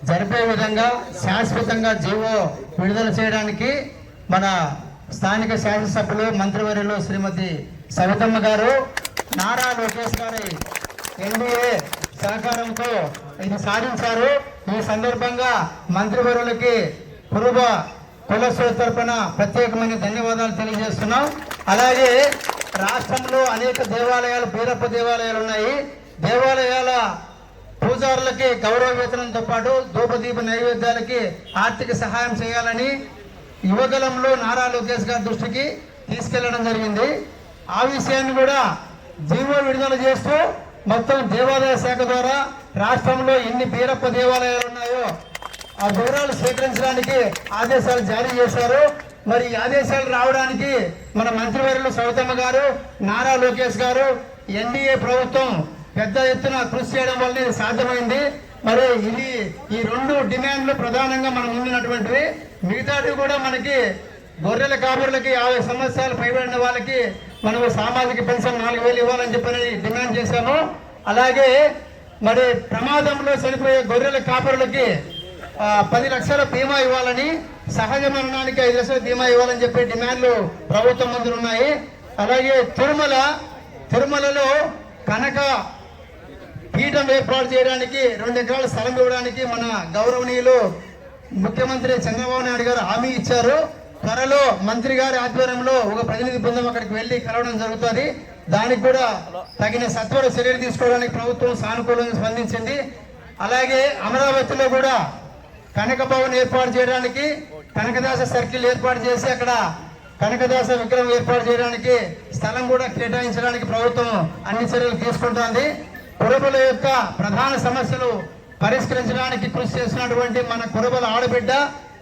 జరిపే విధంగా శాశ్వతంగా జీవో విడుదల చేయడానికి మన స్థానిక శాసనసభ్యులు మంత్రివర్యులు శ్రీమతి సవితమ్మ గారు, నారా లోకేష్ గారి ఎన్డీఏ సహకారంతో ఇది సాధించారు. ఈ సందర్భంగా మంత్రివర్యులకి కురుబ కులస్తుల తరపున ప్రత్యేకమైన ధన్యవాదాలు తెలియజేస్తున్నాం. అలాగే రాష్ట్రంలో అనేక దేవాలయాలు, బీరప్ప దేవాలయాలు ఉన్నాయి. దేవాలయాల పూజారులకి గౌరవ వేతనంతో పాటు ధూపదీప నైవేద్యాలకి ఆర్థిక సహాయం చేయాలని యువగలంలో నారా లోకేష్ గారి దృష్టికి తీసుకెళ్లడం జరిగింది. ఆ విషయాన్ని కూడా జీవో విడుదల చేస్తూ మొత్తం దేవాదాయ శాఖ ద్వారా రాష్ట్రంలో ఎన్ని బీరప్ప దేవాలయాలు ఉన్నాయో ఆ వివరాలు సేకరించడానికి ఆదేశాలు జారీ చేశారు. మరి ఈ ఆదేశాలు రావడానికి మన మంత్రివర్యులు సవితమ్మ గారు, నారా లోకేష్ గారు, ఎన్డీఏ ప్రభుత్వం పెద్ద ఎత్తున కృషి చేయడం వల్ల ఇది సాధ్యమైంది. మరి ఇది ఈ 2 డిమాండ్లు ప్రధానంగా మనం ముందున్నటువంటివి. మిగతాది కూడా మనకి గొర్రెల కాపరులకి 50 సంవత్సరాలు పైబడిన వాళ్ళకి మనం సామాజిక పెన్షన్ 4000 ఇవ్వాలని చెప్పని డిమాండ్ చేశాము. అలాగే మరి ప్రమాదంలో చనిపోయే గొర్రెల కాపరులకి 10 లక్షల బీమా ఇవ్వాలని, సహజ మరణానికి 5 లక్షల బీమా ఇవ్వాలని చెప్పే డిమాండ్లు ప్రభుత్వం ముందు ఉన్నాయి. అలాగే తిరుమలలో కనక పీఠం ఏర్పాటు చేయడానికి 2 ఎకరాల స్థలం ఇవ్వడానికి మన గౌరవనీయులు ముఖ్యమంత్రి చంద్రబాబు నాయుడు గారు హామీ ఇచ్చారు. త్వరలో మంత్రి గారి ఆధ్వర్యంలో ఒక ప్రతినిధి బృందం అక్కడికి వెళ్లి కలవడం జరుగుతుంది. దానికి కూడా తగిన సత్వర చర్యలు తీసుకోవడానికి ప్రభుత్వం సానుకూలంగా స్పందించింది. అలాగే అమరావతిలో కూడా కనక భవన్ ఏర్పాటు చేయడానికి, కనకదాస సర్కిల్ ఏర్పాటు చేసి అక్కడ కనకదాస విగ్రహం ఏర్పాటు చేయడానికి స్థలం కూడా కేటాయించడానికి ప్రభుత్వం అన్ని చర్యలు తీసుకుంటోంది. కురుబల యొక్క ప్రధాన సమస్యలు పరిష్కరించడానికి కృషి చేస్తున్నటువంటి మన కురుబల ఆడబిడ్డ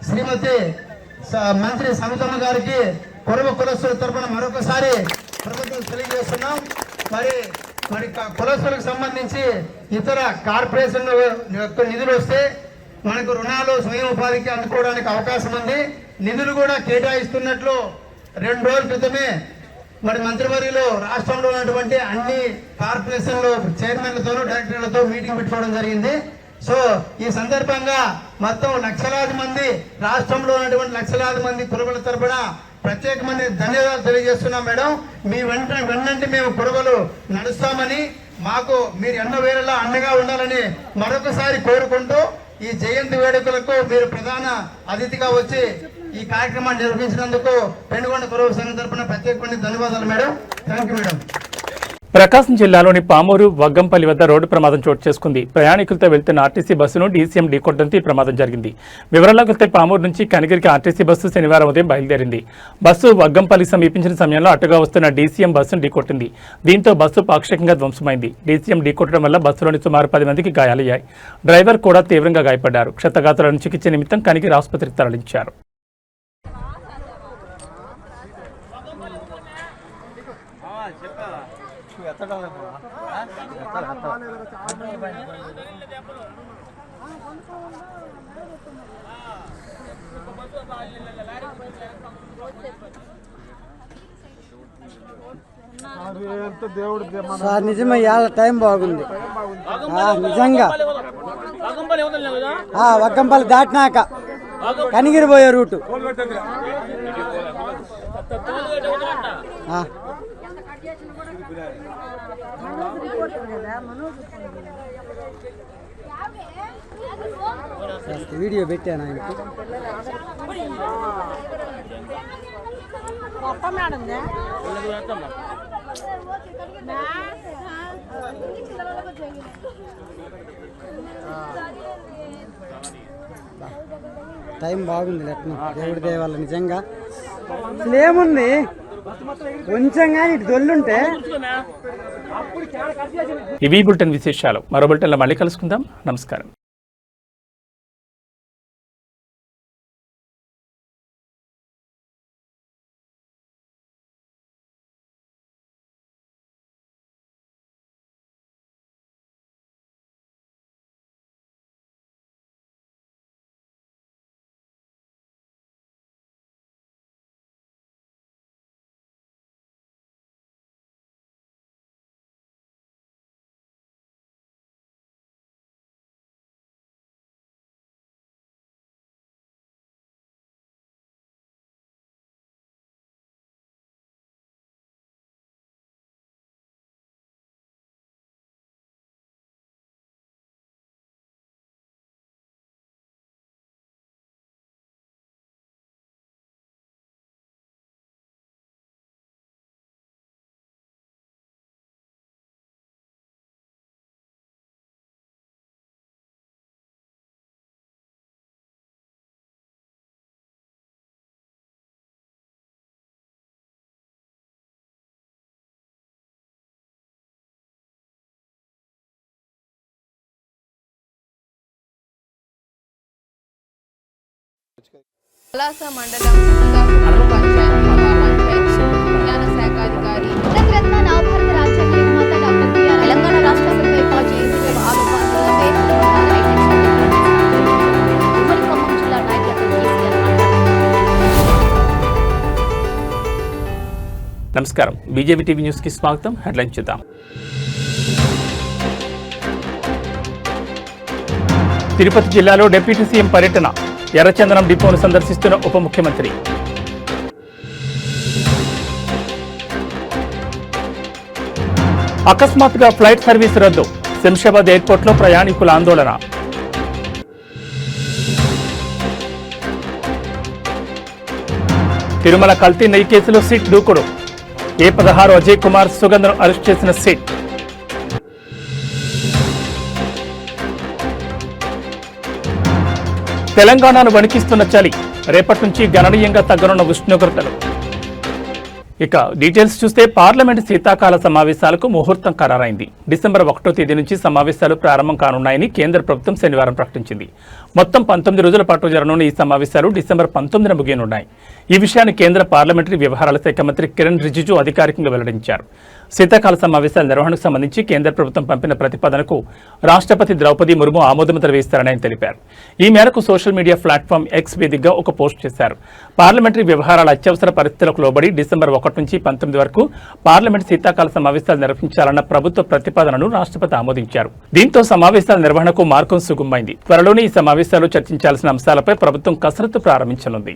శ్రీమతి మంత్రి సవితమ్మ గారికి కురుబ కులస్తుల తరపున మరొకసారి కృతజ్ఞతలు తెలియజేస్తున్నాం. మరి కులస్తులకు సంబంధించి ఇతర కార్పొరేషన్ యొక్క నిధులు వస్తే మనకు రుణాలు స్వయం ఉపాధికి అందుకోవడానికి అవకాశం ఉంది. నిధులు కూడా కేటాయిస్తున్నట్లు 2 రోజుల క్రితమే మరి మంత్రివర్యులు రాష్ట్రంలో ఉన్నటువంటి అన్ని కార్పొరేషన్లు చైర్మన్లతోనూ డైరెక్టర్లతో మీటింగ్ పెట్టుకోవడం జరిగింది. సో ఈ సందర్భంగా మొత్తం లక్షలాది మంది, రాష్ట్రంలో ఉన్నటువంటి లక్షలాది మంది కురుబల తరపున ప్రత్యేకమైన ధన్యవాదాలు తెలియజేస్తున్నాం మేడం. మీ వెన్నంటి మేము కురుబలు నడుస్తామని, మాకు మీరు ఎన్నో వేళలా అండగా ఉండాలని మరొకసారి కోరుకుంటూ ఈ జయంతి వేడుకలకు మీరు ప్రధాన అతిథిగా వచ్చి ఈ కార్యక్రమాన్ని నిర్వహించినందుకు పెనుగొండ కురుబ సంఘం తరపున ప్రత్యేకమైన ధన్యవాదాలు madam. Thank you madam. Prakasam జిల్లాలోని పామూరు వగ్గంపల్లి వద్ద రోడ్డు ప్రమాదం చోటు చేసుకుంది. ప్రయాణికులతో వెళ్తున్న ఆర్టీసీ బస్సును డీసీఎం ఢీకొట్టడంతో ఈ ప్రమాదం జరిగింది. వివరాల్లోకి వెళ్తే పామూరు నుంచి కనిగిరికి ఆర్టీసీ బస్సు శనివారం ఉదయం బయలుదేరింది. బస్సు వగ్గంపల్లి సమీపించిన సమయంలో అటుగా వస్తున్న డీసీఎం బస్సును ఢీకొట్టింది. దీంతో బస్సు పాక్షికంగా ధ్వంసమైంది. డీసీఎం ఢీకొట్టడం వల్ల బస్సులోని సుమారు 10 మందికి గాయాలయ్యాయి. డ్రైవర్ కూడా తీవ్రంగా గాయపడ్డారు. క్షతగాతులను చికిత్స నిమిత్తం కనిగిరి ఆసుపత్రికి తరలించారు. సార్ నిజమే, ఇవాళ టైం బాగుంది నిజంగా. వగ్గంపల్లి దాటినాక కనిగిరి పోయే రూటు. వీడియో పెట్టాను ఆయనకి. టైం బాగుంది లెట్న, దేవుడి దయ వల్ల నిజంగా. అసలు ఏముంది, కొంచెం కానీ ఇటు దొల్లుంటే. ఇవి బులెటిన్ విశేషాలు. మరో బులెటిన్లో మళ్ళీ కలుసుకుందాం. నమస్కారం. పలాస మండలం విజ్ఞాన శాఖ అధికారి రత్న నవభారత రాజ్యాంగ నిర్మాత డాక్టర్ బిఆర్ తెలంగాణ రాష్ట్ర సభ్యులు ఖమ్మం జిల్లా నాయకులతో నమస్కారం. బీజేపీ టీవీ న్యూస్ కి స్వాగతం. హెడ్లైన్ చూద్దాం. తిరుపతి జిల్లాలో డిప్యూటీ సీఎం పర్యటన. ఎర్రచందనం డిపోను సందర్శిస్తున్న ఉప ముఖ్యమంత్రి. అకస్మాత్తుగా ఫ్లైట్ సర్వీస్ రద్దు. శంషాబాద్ ఎయిర్పోర్ట్లో ప్రయాణికుల ఆందోళన. తిరుమల కల్తీ నెయ్యి కేసులో సిట్ దూకుడు. A16 అజయ్ కుమార్ సుగంధను అరెస్ట్ చేసిన సిట్. తెలంగాణను వణికిస్తున్న చలి. రేపటి నుంచి గణనీయంగా తగ్గనున్న ఉష్ణోగ్రతలు. ఇక డీటెయిల్స్ చూస్తే పార్లమెంటు శీతాకాల సమావేశాలకు ముహూర్తం ఖరారైంది. డిసెంబర్ 1వ తేదీ నుంచి సమావేశాలు ప్రారంభం కానున్నాయని కేంద్ర ప్రభుత్వం శనివారం ప్రకటించింది. మొత్తం 19 రోజుల పాటు జరగనున్న ఈ సమావేశాలు డిసెంబర్ 19న ముగియనున్నాయి. ఈ విషయాన్ని కేంద్ర పార్లమెంటరీ వ్యవహారాల శాఖ మంత్రి కిరణ్ రిజిజు అధికారికంగా వెల్లడించారు. శీతాకాల సమావేశాల నిర్వహణకు సంబంధించి కేంద్ర ప్రభుత్వం పంపిన ప్రతిపాదనకు రాష్ట్రపతి ద్రౌపది ముర్ము ఆమోదముద్ర వేస్తారని ఆయన తెలిపారు. ఈ మేరకు సోషల్ మీడియా ప్లాట్ఫామ్ ఎక్స్ వేదికగా ఒక పోస్ట్ చేశారు. పార్లమెంటరీ వ్యవహారాల అత్యవసర పరిస్థితులకు లోబడి డిసెంబర్ 1 నుంచి 19 వరకు పార్లమెంట్ శీతాకాల సమావేశాలు నిర్వహించాలన్న ప్రభుత్వ ప్రతిపాదనను రాష్ట్రపతి ఆమోదించారు. దీంతో సమావేశాల నిర్వహణకు మార్గం సుగమమైంది. త్వరలోనే ఈ సమావేశాలు చర్చించాల్సిన అంశాలపై ప్రభుత్వం కసరత్తు ప్రారంభించనుంది.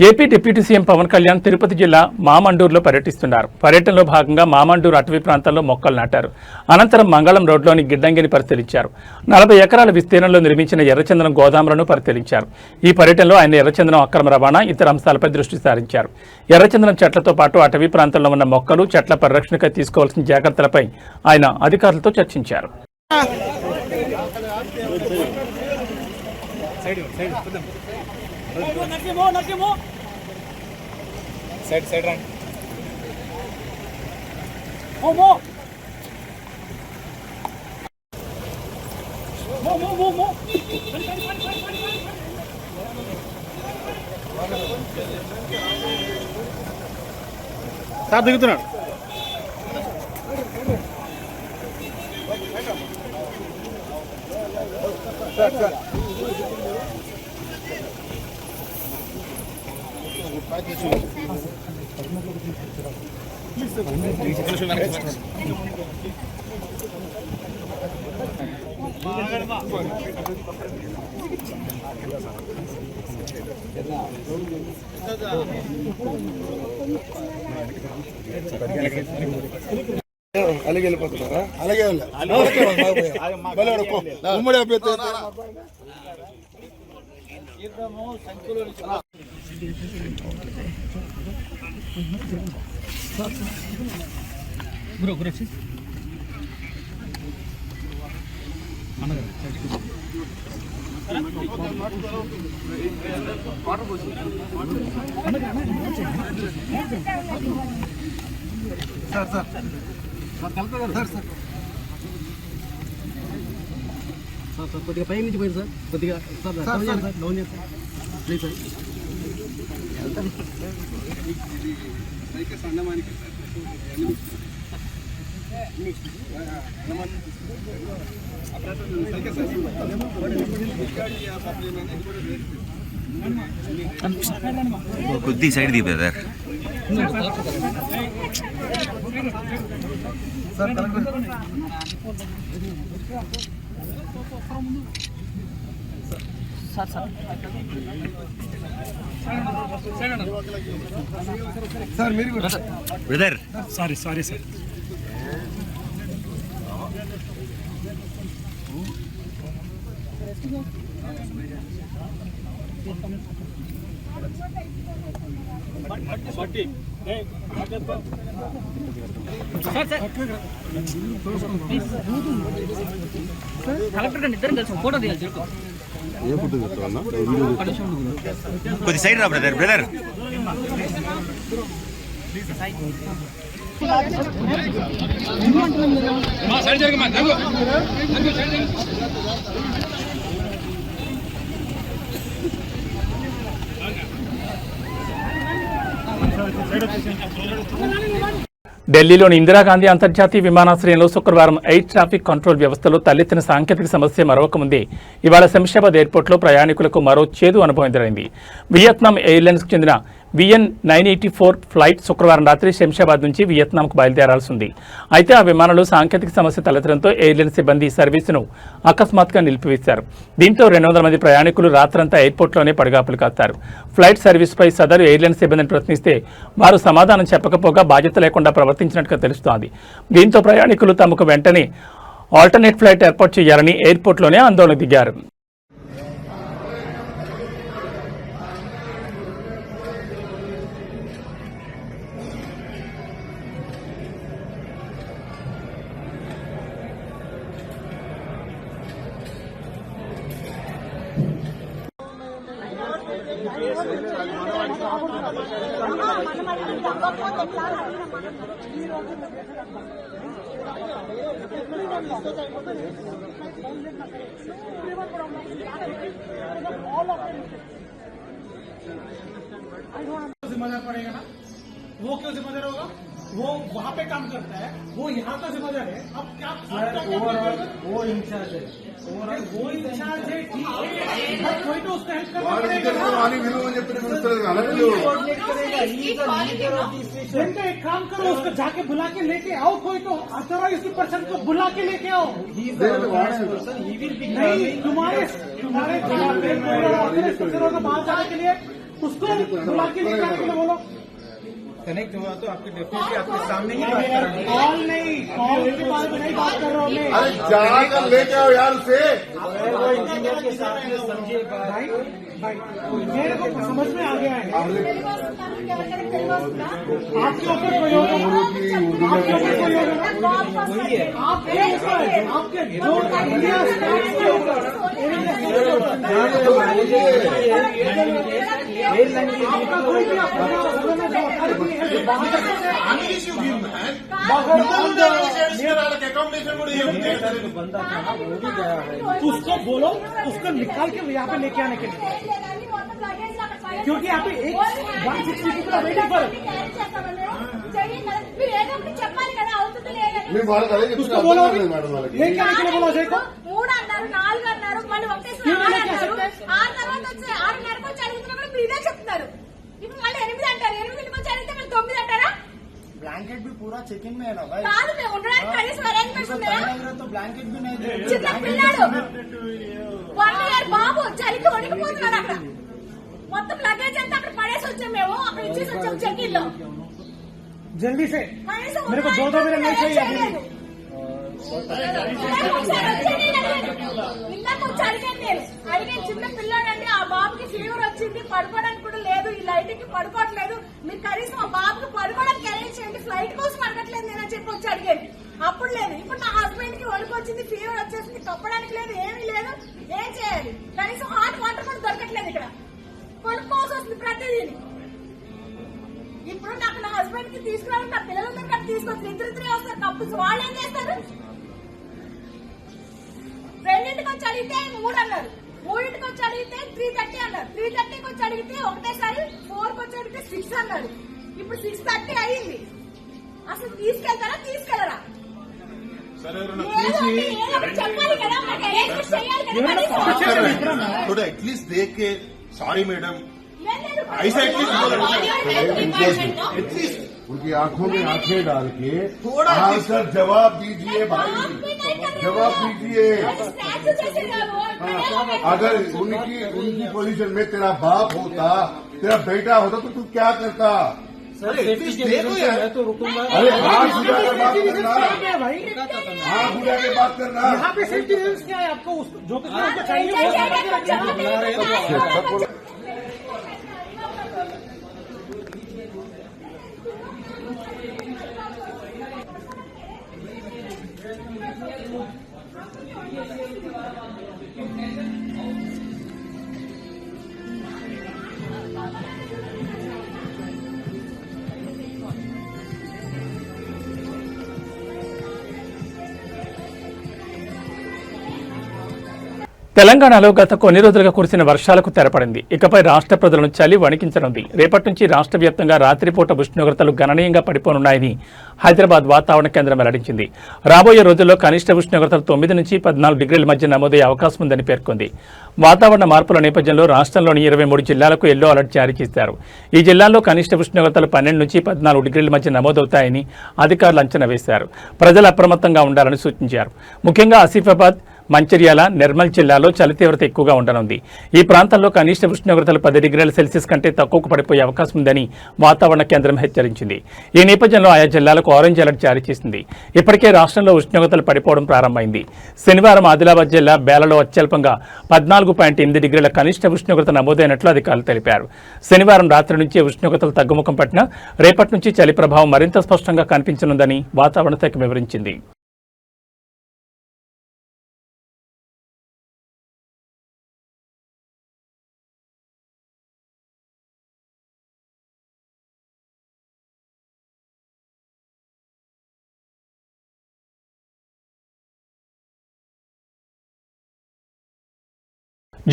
AP deputy CM Pawan Kalyan Tirupati జిల్లా మామండూరులో పర్యటిస్తున్నారు. పర్యటనలో భాగంగా మామండూరు అటవీ ప్రాంతంలో మొక్కలు నాటారు. అనంతరం మంగళం రోడ్లోని గిడ్డంగిని పరిశీలించారు. 40 ఎకరాల విస్తీర్ణంలో నిర్మించిన ఎర్రచందనం గోదాములను పరిశీలించారు. ఈ పర్యటనలో ఆయన ఎర్రచందనం అక్రమ రవాణా, ఇతర అంశాలపై దృష్టి సారించారు. ఎర్రచందనం చెట్లతో పాటు అటవీ ప్రాంతంలో ఉన్న మొక్కలు, చెట్ల పరిరక్షణకై తీసుకోవాల్సిన జాగ్రత్తలపై ఆయన అధికారులతో చర్చించారు. సైడ్ రండి. సార్ దిగుతున్నాడు. అలాగే వెళ్ళిపోతున్నారా? అలాగే ఉమ్మడి సార్ కొద్దిగా పై నుంచి పోయింది సార్. కొద్దిగా సార్ డౌన్ చేయండి సార్. డౌన్ చేయండి సార్ ప్లీజ్ సార్. కొద్ది సైడ్ ది బ్రదర్. సార్ మీరు కూడా బ్రదర్. Sorry sir. కొద్ది సైడ్ రా బ్రదర్. బ్రదర్ ఢిల్లీలోని ఇందిరాగాంధీ అంతర్జాతీయ విమానాశ్రయంలో శుక్రవారం ఎయిర్ ట్రాఫిక్ కంట్రోల్ వ్యవస్థలో తలెత్తిన సాంకేతిక సమస్య మరొక ముందే ఇవాళ శంషాబాద్ ఎయిర్పోర్ట్లో ప్రయాణికులకు మరో చేదు అనుభవం ఎదురైంది. వియత్నాం ఎయిర్లైన్స్కు చెందిన VN 984 ఫ్లైట్ శుక్రవారం రాత్రి శంషాబాద్ నుంచి వియత్నాంకు బయలుదేరాల్సి ఉంది. అయితే ఆ విమానంలో సాంకేతిక సమస్య తలెత్తడంతో ఎయిర్లైన్ సిబ్బంది సర్వీసును అకస్మాత్తుగా నిలిపివేశారు. దీంతో 200 మంది ప్రయాణికులు రాత్రంతా ఎయిర్పోర్ట్లోనే పడిగాపులు కాస్తారు. ఫ్లైట్ సర్వీస్పై సదరు ఎయిర్లైన్ సిబ్బందిని ప్రశ్నిస్తే వారు సమాధానం చెప్పకపోగా బాధ్యత లేకుండా ప్రవర్తించినట్టుగా తెలుస్తోంది. దీంతో ప్రయాణికులు తమకు వెంటనే ఆల్టర్నేట్ ఫ్లైట్ ఏర్పాటు చేయాలని ఎయిర్పోర్ట్లోనే ఆందోళన దిగారు. మనం అడిగిన తప్పకపోతే ఎట్లా అని అడిగినాం మనం ఈ రోజు जिम्मेदार पड़ेगा ना, वो क्यों जिम्मेदार होगा? वो वहाँ पे काम करता है, वो यहाँ का जिम्मेदार है। अब क्या वो इंचार्ज है, वो इंचार्ज है, ठीक है, बट कोई तो उसका हेल्प करना पड़ेगा ना। तो एक काम करो, उसको जाके बुला के लेके आओ, कोई तो अथॉराइज्ड पर्सन को बुला के लेके आओ। नहीं, तुम्हारे बाहर जाने के लिए उसको बुला के लेके आने के लिए बोलो। कनेक्ट हुआ तो आपके डेफिनेटली आपके सामने ही बात कर रहे हैं। कॉल नहीं, कॉल के बारे में नहीं बात कर रहा हूँ मैं। अरे जाकर लेके आओ यार उसे। वो इंजीनियर के साथ में समझिए भाई, मेरे को समझ में आ गया है। आपके ऊपर कोई होगा, आपके ऊपर कोई होगा, आपके जो इंडिया स्टाफ के ऊपर आपका कोई भी उसको बोलो, उसको निकाल के यहाँ पे लेके आने के लिए, क्योंकि यहाँ पे एक 160 people are waiting for it. उसको बोलो लेके आने के लिए, बोलो अजय को। 3 అన్నారు 4 అన్నారు మళ్ళీ ఒకటేసారి 6 తర్వాత వచ్చి 6:30 వచ్చి అడుగుతున్నా కూడా మీరే చెప్తున్నారు. ఇప్పుడు మళ్ళీ 8 అంటారు, 8 వచ్చి అడిగితే మళ్ళీ 9 అంటారా? ब्लैंकेट भी पूरा चेकिंग में है ना भाई। కాదు మేము ఉండడానికి కనీసం అరేంజ్మెంట్స్ ఉన్నాయా? तो ब्लैंकेट भी नहीं दे। చిన్న పిల్లాడు 1 ఇయర్ బాబు చలికి వణికిపోతున్నాడు అక్కడ. మొత్తం లగేజ్ అంతా అక్కడ పడేసి వచ్చాం మేము, అక్కడ ఇచ్చేసి వచ్చాం చెక్ ఇన్ లో। जल्दी से मेरे को 2 मिनट नहीं चाहिए। ఇందాక వచ్చి అడిగాను నేను, అడిగే చిన్న పిల్లాడండి, ఆ బాబుకి ఫీవర్ వచ్చింది, పడుకోవడానికి కూడా లేదు, ఈ లైట్ కి పడుకోవట్లేదు, మీరు కనీసం ఆ బాబుకి పడుకోవడానికి అరేంజ్ చేయండి, ఫ్లైట్ కోసం అడగట్లేదు నేను అని చెప్పి వచ్చి అడిగాను. అప్పుడు లేదు, ఇప్పుడు నా హస్బెండ్ కి వణుకు వచ్చింది, ఫీవర్ వచ్చేసింది, కప్పడానికి లేదు, ఏమీ లేదు, ఏం చేయాలి? కనీసం హాట్ వాటర్ కూడా దొరకట్లేదు, ఇక్కడ కొనుక్కోవాల్సి వస్తుంది ప్రతిదీని. ఇప్పుడు నాకు నా హస్బెండ్ కి తీసుకురావాలి, నా పిల్లలందరూ నాకు తీసుకొచ్చి ఇద్దరిద్దరే వస్తారు కప్పుస్, వాళ్ళు ఏం చేస్తారు? రెండింటికి వచ్చి అడిగితే 3 అన్నారు, 3ంటికి వచ్చి అడిగితే 3:30 అన్నారు, 3:30కి వచ్చి అడిగితే ఒకటేసారి 4కి వచ్చి అడిగితే 6 అన్నారు. ఇప్పుడు 6:30 అయ్యింది. అసలు తీసుకెళ్తారా తీసుకెళ్లరా? చెప్పాలి కదా, మాకు అరేంజ్మెంట్ చేయాలి కదా. थोड़ा एटलीस्ट देख के सॉरी मैडम ऐसा एटलीस्ट उनकी आंखों में आंखें डाल के आंसर जवाब दीजिए भाई, जवाब दीजिए। अगर उनकी पोजीशन में तेरा बाप होता, तेरा बेटा होता तो तू क्या करता? देखो यार, तो रुकूंगा। अरे हाथ बुझा के बात करना, हाथ बुझा के बात करना। यहाँ पे सेफ्टी रूल्स क्या है आपको? जो कुछ आपको चाहिए वो తెలంగాణలో గత కొన్ని రోజులుగా కురిసిన వర్షాలకు తెరపడింది. ఇకపై రాష్ట్ర ప్రజలను చలి వణికించనుంది. రేపటి నుంచి రాష్ట్ర వ్యాప్తంగా రాత్రిపూట ఉష్ణోగ్రతలు గణనీయంగా పడిపోనున్నాయని హైదరాబాద్ వాతావరణ కేంద్రం వెల్లడించింది. రాబోయే రోజుల్లో కనిష్ట ఉష్ణోగ్రతలు 9 నుంచి 14 డిగ్రీల మధ్య నమోదయ్యే అవకాశం ఉందని పేర్కొంది. వాతావరణ మార్పుల నేపథ్యంలో రాష్ట్రంలోని 23 జిల్లాలకు ఎల్లో అలర్ట్ జారీ చేశారు. ఈ జిల్లాల్లో కనిష్ట ఉష్ణోగ్రతలు 12 నుంచి 14 డిగ్రీల మధ్య నమోదవుతాయని అధికారులు అంచనా వేశారు. ప్రజలు అప్రమత్తంగా ఉండాలని సూచించారు. ముఖ్యంగా ఆసిఫాబాద్, మంచిర్యాల, నిర్మల్ జిల్లాలో చలి తీవ్రత ఎక్కువగా ఉండనుంది. ఈ ప్రాంతాల్లో కనిష్ట ఉష్ణోగ్రతలు 10 డిగ్రీల సెల్సియస్ కంటే తక్కువకు పడిపోయే అవకాశం ఉందని వాతావరణ కేంద్రం హెచ్చరించింది. ఈ నేపథ్యంలో ఆయా జిల్లాలకు ఆరెంజ్ అలర్ట్ జారీ చేసింది. ఇప్పటికే రాష్ట్రంలో ఉష్ణోగ్రతలు పడిపోవడం ప్రారంభమైంది. శనివారం ఆదిలాబాద్ జిల్లా బేలలో అత్యల్పంగా 14.8 డిగ్రీల కనిష్ట ఉష్ణోగ్రత నమోదైనట్లు అధికారులు తెలిపారు. శనివారం రాత్రి నుంచి ఉష్ణోగ్రతలు తగ్గుముఖం పట్టినా రేపటి నుంచి చలి ప్రభావం మరింత స్పష్టంగా కనిపించనుందని వాతావరణ శాఖ వివరించింది.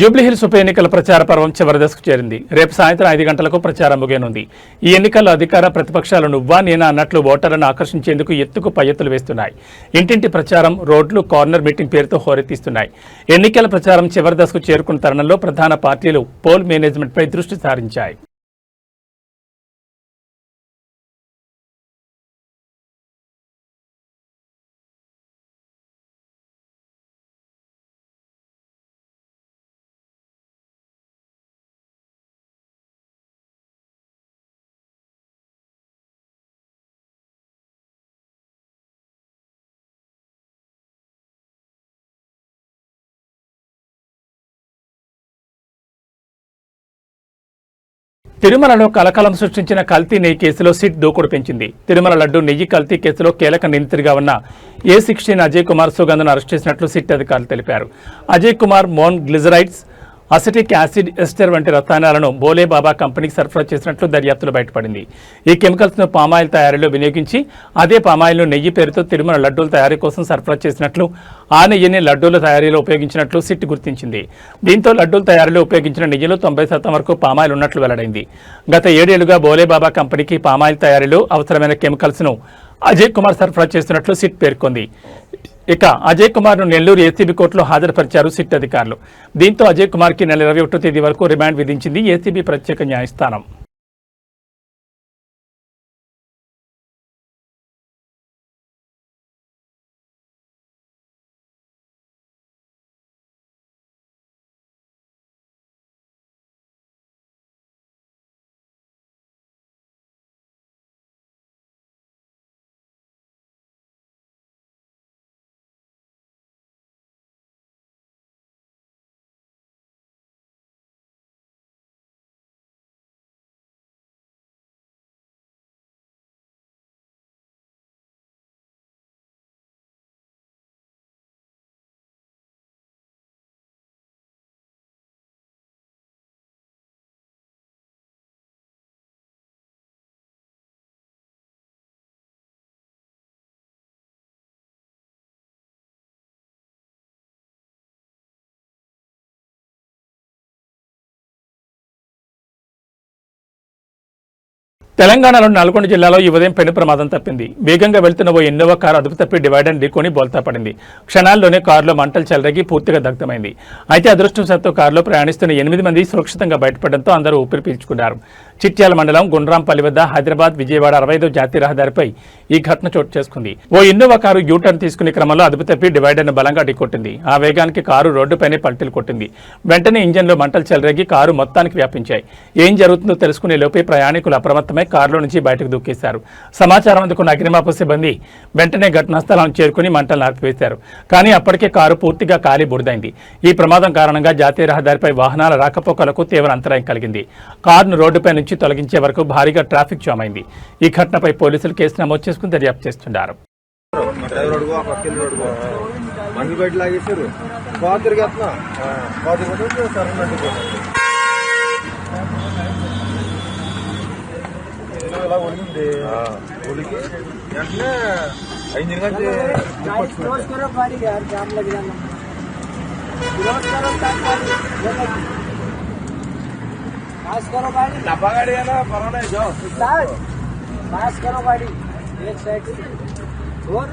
జూబ్లీహిల్స్ ఉప ఎన్నికల ప్రచార పర్వం చివరి దశకు చేరింది. రేపు సాయంత్రం 5 గంటలకు ప్రచారం ముగియనుంది. ఈ ఎన్నికల్లో అధికార ప్రతిపక్షాలు నువ్వా నేనా అన్నట్లు ఓటర్లను ఆకర్షించేందుకు ఎత్తుకు పై ఎత్తులు వేస్తున్నాయి. ఇంటింటి ప్రచారం, రోడ్లు, కార్నర్ మీటింగ్ పేరుతో హోరెత్తిస్తున్నాయి. ఎన్నికల ప్రచారం చివరి దశకు చేరుకున్న తరుణంలో ప్రధాన పార్టీలు పోల్ మేనేజ్మెంట్పై దృష్టి సారించాయి. తిరుమలలో కలకలం సృష్టించిన కల్తీ నెయ్యి కేసులో సిట్ దూకుడు పెంచింది. తిరుమల లడ్డు నెయ్యి కల్తీ కేసులో కీలక నిందితుడిగా ఉన్న A16 అజయ్ కుమార్ సుగంధను అరెస్ట్ చేసినట్లు సిట్ అధికారులు తెలిపారు. Ajay Kumar mono glycerides, acetic acid ester వంటి రసాయనాలను బోలే బాబా కంపెనీకి సరఫరా చేసినట్లు దర్యాప్తులో బయటపడింది. ఈ కెమికల్స్ ను పామాయిల్ తయారీలో వినియోగించి అదే పామాయిల్ను నెయ్యి పేరుతో తిరుమల లడ్డూల తయారీ కోసం సరఫరా చేసినట్లు, ఆ నెయ్యిని లడ్డూల తయారీలో ఉపయోగించినట్లు సిట్ గుర్తించింది. దీంతో లడ్డూల తయారీలో ఉపయోగించిన నెయ్యిలో 90% వరకు పామాయిల్ ఉన్నట్లు వెల్లడైంది. గత 7 ఏళ్లుగా బోలే బాబా కంపెనీకి పామాయిల్ తయారీలో అవసరమైన కెమికల్స్ ను అజయ్ కుమార్ సరఫరా చేస్తున్నట్లు సిట్ పేర్కొంది. ఇక అజయ్ కుమార్ ను నెల్లూరు ఏసీబీ కోర్టులో హాజరుపరిచారు సిట్ అధికారులు. దీంతో అజయ్ కుమార్ కి నెల 21వ తేదీ వరకు రిమాండ్ విధించింది ఏసీబీ ప్రత్యేక న్యాయస్థానం. తెలంగాణలోని నల్గొండ జిల్లాలో ఈ ఉదయం పెను ప్రమాదం తప్పింది. వేగంగా వెళ్తున్న ఓ ఇన్నోవా కారు అదుపు తప్పి డివైడర్ ఢీకొని బోల్తా పడింది. క్షణాల్లోనే కారులో మంటలు చెలరేగి పూర్తిగా దగ్ధమైంది. అయితే అదృష్టవశాత్తు కారులో ప్రయాణిస్తున్న 8 మంది సురక్షితంగా బయటపడడంతో అందరూ ఊపిరి పీల్చుకున్నారు. చిట్యాల మండలం గుండ్రాంపల్లి వద్ద హైదరాబాద్ విజయవాడ 65వ జాతీయ రహదారిపై ఈ ఘటన చోటు చేసుకుంది. ఓ ఇన్నోవా కారు యూటర్న్ తీసుకునే క్రమంలో అదుపు తప్పి డివైడర్ను బలంగా ఢీకొట్టింది. ఆ వేగానికి కారు రోడ్డుపైనే పల్టీలు కొట్టింది. వెంటనే ఇంజన్లో మంటలు చెలరేగి కారు మొత్తానికి వ్యాపించాయి. ఏం జరుగుతుందో తెలుసుకునే లోపే ప్రయాణికులు అప్రమత్తమై కారులో నుంచి బయటకు దూకేశారు. సమాచారం అందుకున్న అగ్నిమాపక సిబ్బంది వెంటనే ఘటనా స్థలాన్ని చేరుకుని మంటలు ఆర్పివేశారు. కానీ అప్పటికే కారు పూర్తిగా కాలి బురదైంది. ఈ ప్రమాదం కారణంగా జాతీయ రహదారిపై వాహనాల రాకపోకలకు తీవ్ర అంతరాయం కలిగింది. కారును రోడ్డుపై నుంచి తొలగించే వరకు భారీగా ట్రాఫిక్ జామ్ అయింది. ఈ ఘటనపై పోలీసులు కేసు నమోదు చేసుకుని దర్యాప్తు చేస్తున్నారు. पास करो गाड़ी, डब्बा गाड़ी है ना, पराना है जो पास करो गाड़ी एक साइड से और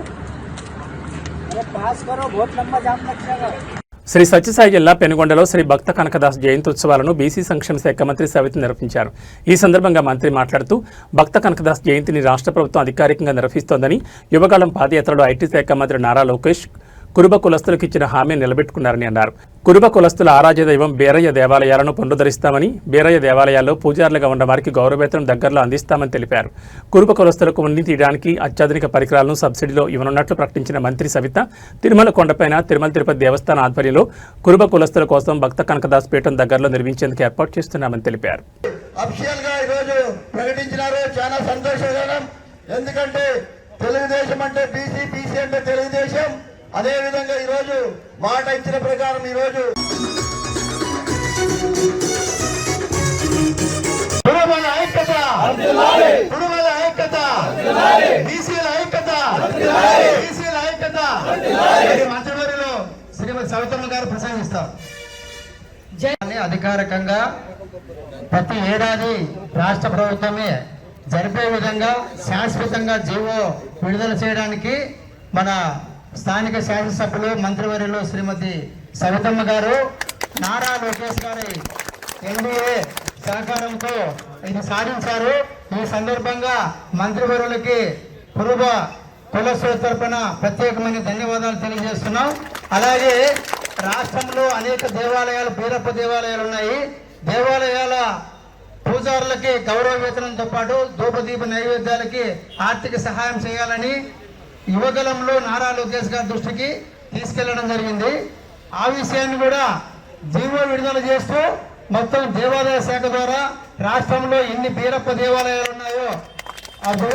अरे पास करो, बहुत लंबा जाम लग जाएगा. శ్రీ సత్యసాయి జిల్లా పెనుగొండలో శ్రీ భక్త కనకదాస్ జయంతి ఉత్సవాలను బీసీ సంక్షేమ శాఖ మంత్రి సవిత నిర్వహించారు. ఈ సందర్భంగా మంత్రి మాట్లాడుతూ భక్త కనకదాస్ జయంతిని రాష్ట్ర ప్రభుత్వం అధికారికంగా నిర్వహిస్తోందని, యువగాళం పాదయాత్రలో ఐటీ శాఖ మంత్రి నారా లోకేష్ కురుబ కులస్తులకు ఇచ్చిన హామీ నిలబెట్టుకున్నారని అన్నారు. కురుబ కులస్తుల ఆరాధ్య దైవం బీరయ్య దేవాలయాలను పునరుద్ధరిస్తామని, బీరయ్య దేవాలయాల్లో పూజారులుగా ఉన్న వారికి గౌరవవేతనం దగ్గరలో అందిస్తామని తెలిపారు. కురుబ కులస్తులకు ఉన్ని తీయడానికి అత్యాధునిక పరికరాలను సబ్సిడీలో ఇవ్వనున్నట్లు ప్రకటించిన మంత్రి సవిత, తిరుమల కొండపైన తిరుమల తిరుపతి దేవస్థానం ఆధ్వర్యంలో కురుబ కులస్తుల కోసం భక్త కనకదాస్ పీఠం దగ్గరలో నిర్మించేందుకు ఏర్పాటు చేస్తున్నామని తెలిపారు. అదే విధంగా ఈరోజు మాట ఇచ్చిన ప్రకారం ఈరోజు కురుబల ఐక్యత, కురుబల ఐక్యత, బీసీల ఐక్యత, బీసీల ఐక్యత. మంత్రివర్యులు శ్రీమతి సవితమ్మ గారు ప్రసంగిస్తారు. అధికారికంగా ప్రతి ఏడాది రాష్ట్ర ప్రభుత్వమే జరిపే విధంగా శాశ్వతంగా జీవో విడుదల చేయడానికి మన స్థానిక శాసనసభ్యులు మంత్రివర్యులు శ్రీమతి సవితమ్మ గారు, నారా లోకేష్ గారి ఎన్డీఏ సహకారంతో ఇది సాధించారు. ఈ సందర్భంగా మంత్రివర్యులకి పూర్వ కులస్తుల తరపున ప్రత్యేకమైన ధన్యవాదాలు తెలియజేస్తున్నాం. అలాగే రాష్ట్రంలో అనేక దేవాలయాలు, బీరప్ప దేవాలయాలు ఉన్నాయి. దేవాలయాల పూజారులకి గౌరవ వేతనంతో పాటు ధూపదీప నైవేద్యాలకి ఆర్థిక సహాయం చేయాలని యువగలంలో నారా లోకేష్ గారి దృష్టికి తీసుకెళ్లడం జరిగింది. ఆ విషయాన్ని కూడా జీవో విడుదల చేస్తూ మొత్తం దేవాదాయ శాఖ ద్వారా రాష్ట్రంలో ఎన్ని బీరప్ప దేవాలయాలు ఉన్నాయో ఆ